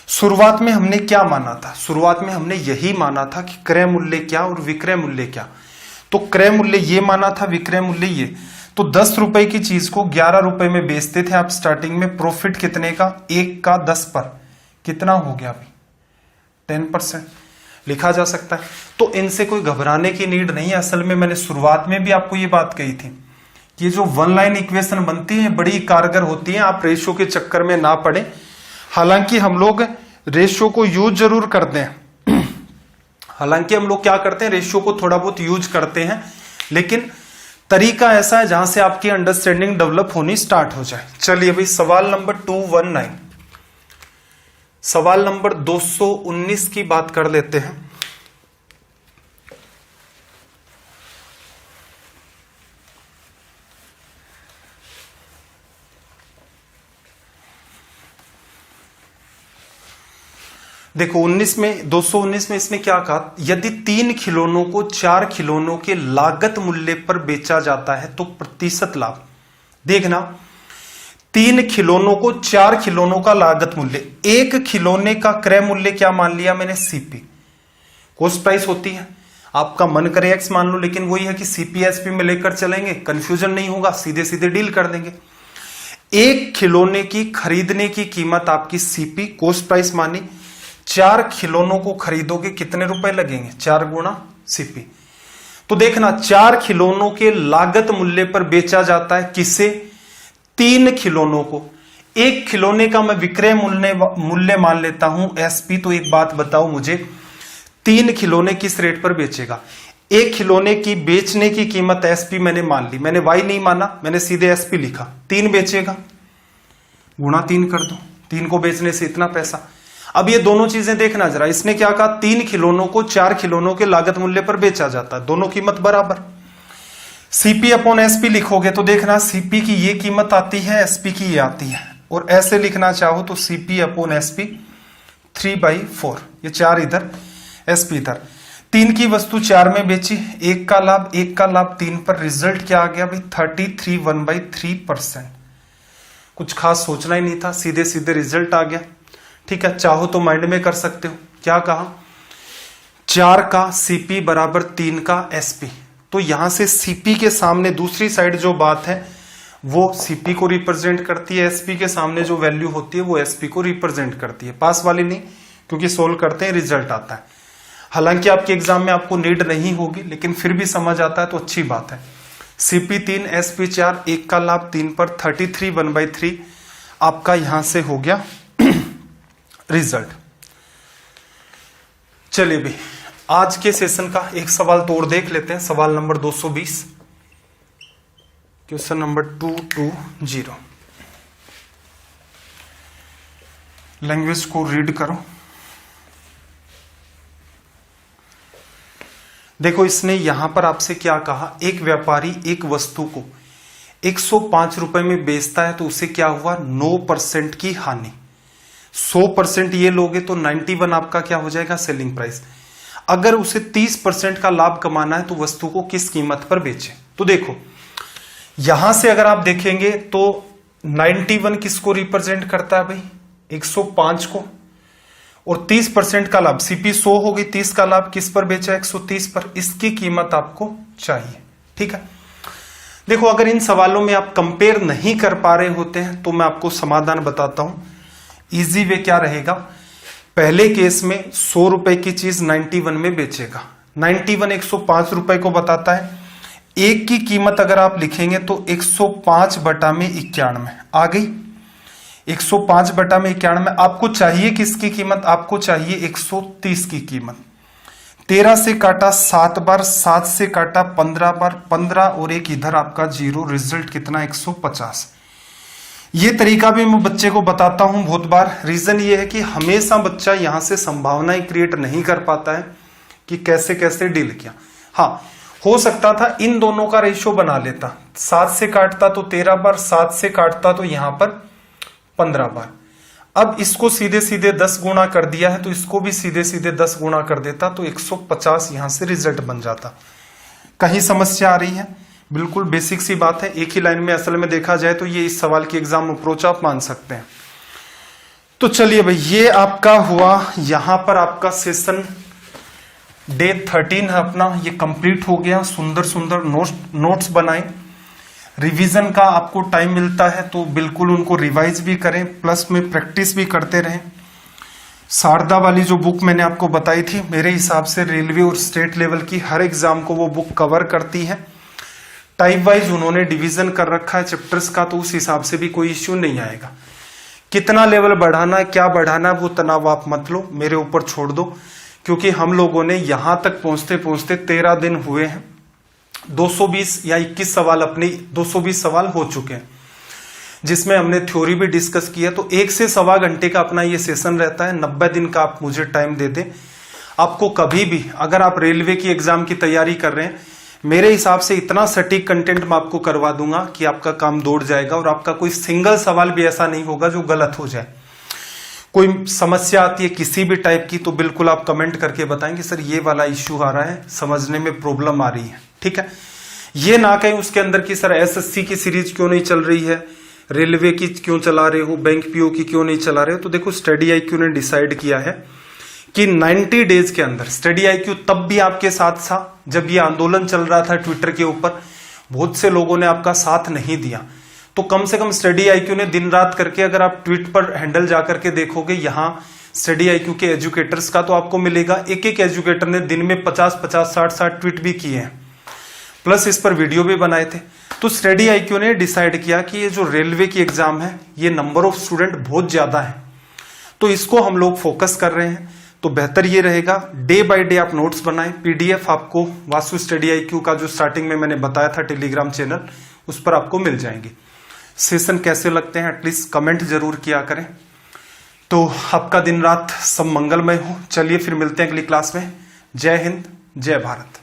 शुरुआत में हमने क्या माना था, शुरुआत में हमने यही माना था कि क्रय मूल्य क्या और विक्रय मूल्य क्या। तो क्रय मूल्य ये माना था, विक्रय मूल्य ये। तो 10 रुपए की चीज को 11 रुपए में बेचते थे आप स्टार्टिंग में। प्रॉफिट कितने का, 1 का 10 पर कितना हो गया अभी, 10% लिखा जा सकता है। तो इनसे कोई घबराने की नीड नहीं है। असल में मैंने शुरुआत में भी आपको ये बात कही थी कि ये जो वन लाइन इक्वेशन बनती है बड़ी कारगर होती है, आप रेशियो के चक्कर में ना पड़े। हालांकि हम लोग रेशियो को यूज जरूर करते हैं, हालांकि हम लोग क्या करते हैं, रेशियो को थोड़ा बहुत यूज करते हैं, लेकिन तरीका ऐसा है जहां से आपकी अंडरस्टैंडिंग डेवलप होनी स्टार्ट हो जाए। चलिए भाई, सवाल नंबर 219, सवाल नंबर 219 की बात कर लेते हैं। देखो 219 में इसने क्या कहा, यदि 3 खिलौनों को 4 खिलौनों के लागत मूल्य पर बेचा जाता है तो प्रतिशत लाभ। देखना, 3 खिलौनों को 4 खिलौनों का लागत मूल्य, एक खिलौने का क्रय मूल्य क्या मान लिया मैंने, सीपी, कॉस्ट प्राइस होती है। आपका मन करे एक्स मान लो, लेकिन वही है कि सीपी एसपी में लेकर चलेंगे, कंफ्यूजन नहीं होगा, सीधे सीधे डील कर देंगे। एक खिलौने की खरीदने की कीमत आपकी सीपी, कॉस्ट प्राइस मानी। 4 खिलौनों को खरीदोगे कितने रुपए लगेंगे, 4 गुणा सीपी। तो देखना, 4 खिलौनों के लागत मूल्य पर बेचा जाता है किसे, 3 खिलौनों को। एक खिलौने का मैं विक्रय मूल्य मान लेता हूं एसपी। तो एक बात बताओ मुझे, 3 खिलौने किस रेट पर बेचेगा। एक खिलौने की बेचने की कीमत एसपी मैंने मान ली, मैंने वाई नहीं माना, मैंने सीधे एसपी लिखा। 3 बेचेगा, गुणा 3 कर दो, 3 को बेचने से इतना पैसा। अब ये दोनों चीजें देखना जरा, इसने क्या कहा, 3 खिलौनों को 4 खिलौनों के लागत मूल्य पर बेचा जाता है, दोनों कीमत बराबर। सीपी अपॉन एसपी लिखोगे तो देखना, सीपी की ये कीमत आती है, एसपी की ये आती है। और ऐसे लिखना चाहो तो सीपी अपॉन एसपी 3/4, ये 4 इधर, एसपी इधर। 3 की वस्तु 4 में बेची, 1 का लाभ, 1 का लाभ 3 पर। रिजल्ट क्या आ गया भाई, 33 1/3%। कुछ खास सोचना ही नहीं था, सीधे सीधे रिजल्ट आ गया। ठीक है, चाहो तो माइंड में कर सकते हो। क्या कहा, 4 का सीपी बराबर 3 का एसपी। तो यहां से सीपी के सामने दूसरी साइड जो बात है वो सीपी को रिप्रेजेंट करती है, एसपी के सामने जो वैल्यू होती है वो एसपी को रिप्रेजेंट करती है। पास वाली नहीं, क्योंकि सोल्व करते हैं रिजल्ट आता है। हालांकि आपके एग्जाम में आपको नीड नहीं होगी, लेकिन फिर भी समझ आता है तो अच्छी बात है। सीपी 3 एसपी 4, 1 का लाभ 3 पर, 33 1/3 आपका यहां से हो गया रिजल्ट। चलिए भाई, आज के सेशन का एक सवाल तो और देख लेते हैं। सवाल नंबर 220, क्वेश्चन नंबर 220। लैंग्वेज को रीड करो। देखो, इसने यहां पर आपसे क्या कहा, एक व्यापारी एक वस्तु को 105 रुपए में बेचता है तो उसे क्या हुआ, 9% की हानि। 100% ये लोगे तो 91 आपका क्या हो जाएगा, सेलिंग प्राइस। अगर उसे 30% का लाभ कमाना है तो वस्तु को किस कीमत पर बेचे। तो देखो, यहां से अगर आप देखेंगे तो 91 किसको रिप्रेजेंट करता है भाई, 105 को, और 30% का लाभ, सीपी 100 होगी, 30 का लाभ किस पर बेचा, 130 पर। इसकी कीमत आपको चाहिए। ठीक है, देखो, अगर इन सवालों में आप कंपेयर नहीं कर पा रहे होते हैं तो मैं आपको समाधान बताता हूं। इजी वे क्या रहेगा, पहले केस में 100 रुपए की चीज 91 में बेचेगा। 91 105 रुपए को बताता है। एक की कीमत अगर आप लिखेंगे तो 105/91 आ गई। 105/91 आपको चाहिए किसकी कीमत, आपको चाहिए 130 की कीमत। 13 से काटा 7 बार, 7 से काटा 15 बार, 15 और एक इधर आपका 0, रिजल्ट कितना 150। ये तरीका भी मैं बच्चे को बताता हूं बहुत बार। रीजन ये है कि हमेशा बच्चा यहां से संभावनाएं क्रिएट नहीं कर पाता है कि कैसे कैसे डील किया। हाँ, हो सकता था इन दोनों का रेशियो बना लेता, 7 से काटता तो 13 बार, 7 से काटता तो यहां पर 15 बार। अब इसको सीधे सीधे 10 गुणा कर दिया है तो इसको भी सीधे सीधे 10 गुणा कर देता तो 150 यहां से रिजल्ट बन जाता। कहीं समस्या आ रही है? बिल्कुल बेसिक सी बात है, एक ही लाइन में असल में देखा जाए तो ये इस सवाल की एग्जाम अप्रोच आप मान सकते हैं। तो चलिए भाई, ये आपका हुआ, यहां पर आपका सेशन डे 13 है अपना, ये कंप्लीट हो गया। सुंदर सुंदर नोट्स बनाएं। रिवीजन का आपको टाइम मिलता है तो बिल्कुल उनको रिवाइज भी करें, प्लस में प्रैक्टिस भी करते रहें। शारदा वाली जो बुक मैंने आपको बताई थी, मेरे हिसाब से रेलवे और स्टेट लेवल की हर एग्जाम को वो बुक कवर करती है। टाइप वाइज उन्होंने डिवीजन कर रखा है चैप्टर्स का, तो उस हिसाब से भी कोई इश्यू नहीं आएगा। कितना लेवल बढ़ाना है, क्या बढ़ाना है, वो तनाव आप मत लो, मेरे ऊपर छोड़ दो, क्योंकि हम लोगों ने यहां तक पहुंचते पहुंचते 13 दिन हुए हैं। 220 या 21 सवाल, अपनी 220 सवाल हो चुके हैं, जिसमें हमने थ्योरी भी डिस्कस किया। तो 1 से सवा घंटे का अपना ये सेशन रहता है। 90 दिन का आप मुझे टाइम दे दें। आपको कभी भी, अगर आप रेलवे की एग्जाम की तैयारी कर रहे हैं, मेरे हिसाब से इतना सटीक कंटेंट मैं आपको करवा दूंगा कि आपका काम दौड़ जाएगा और आपका कोई सिंगल सवाल भी ऐसा नहीं होगा जो गलत हो जाए। कोई समस्या आती है किसी भी टाइप की तो बिल्कुल आप कमेंट करके बताएंगे सर ये वाला इश्यू आ रहा है, समझने में प्रॉब्लम आ रही है। ठीक है, ये ना कहीं उसके अंदर की सर एसएससी की सीरीज क्यों नहीं चल रही है, रेलवे की क्यों चला रहे हो, बैंक पीओ की क्यों नहीं चला रहे हो। तो देखो, स्टडी आईक्यू ने डिसाइड किया है कि 90 डेज के अंदर, स्टडी आईक्यू तब भी आपके साथ था जब ये आंदोलन चल रहा था ट्विटर के ऊपर, बहुत से लोगों ने आपका साथ नहीं दिया। तो कम से कम स्टडी आईक्यू ने दिन रात करके, अगर आप ट्वीट पर हैंडल जाकर के देखोगे यहां स्टडी आईक्यू के एजुकेटर्स का, तो आपको मिलेगा एक एक एजुकेटर ने दिन में 50-50, 60-60 ट्वीट भी किए हैं, प्लस इस पर वीडियो भी बनाए थे। तो स्टडी आईक्यू ने डिसाइड किया कि ये जो रेलवे की एग्जाम है, ये नंबर ऑफ स्टूडेंट बहुत ज्यादा है, तो इसको हम लोग फोकस कर रहे हैं। तो बेहतर ये रहेगा, डे बाय डे आप नोट्स बनाएं। पीडीएफ आपको वासु स्टडी आईक्यू का जो स्टार्टिंग में मैंने बताया था टेलीग्राम चैनल, उस पर आपको मिल जाएंगे। सेशन कैसे लगते हैं एटलीस्ट कमेंट जरूर किया करें। तो आपका दिन रात सब मंगलमय हो। चलिए फिर मिलते हैं अगली क्लास में। जय हिंद, जय भारत।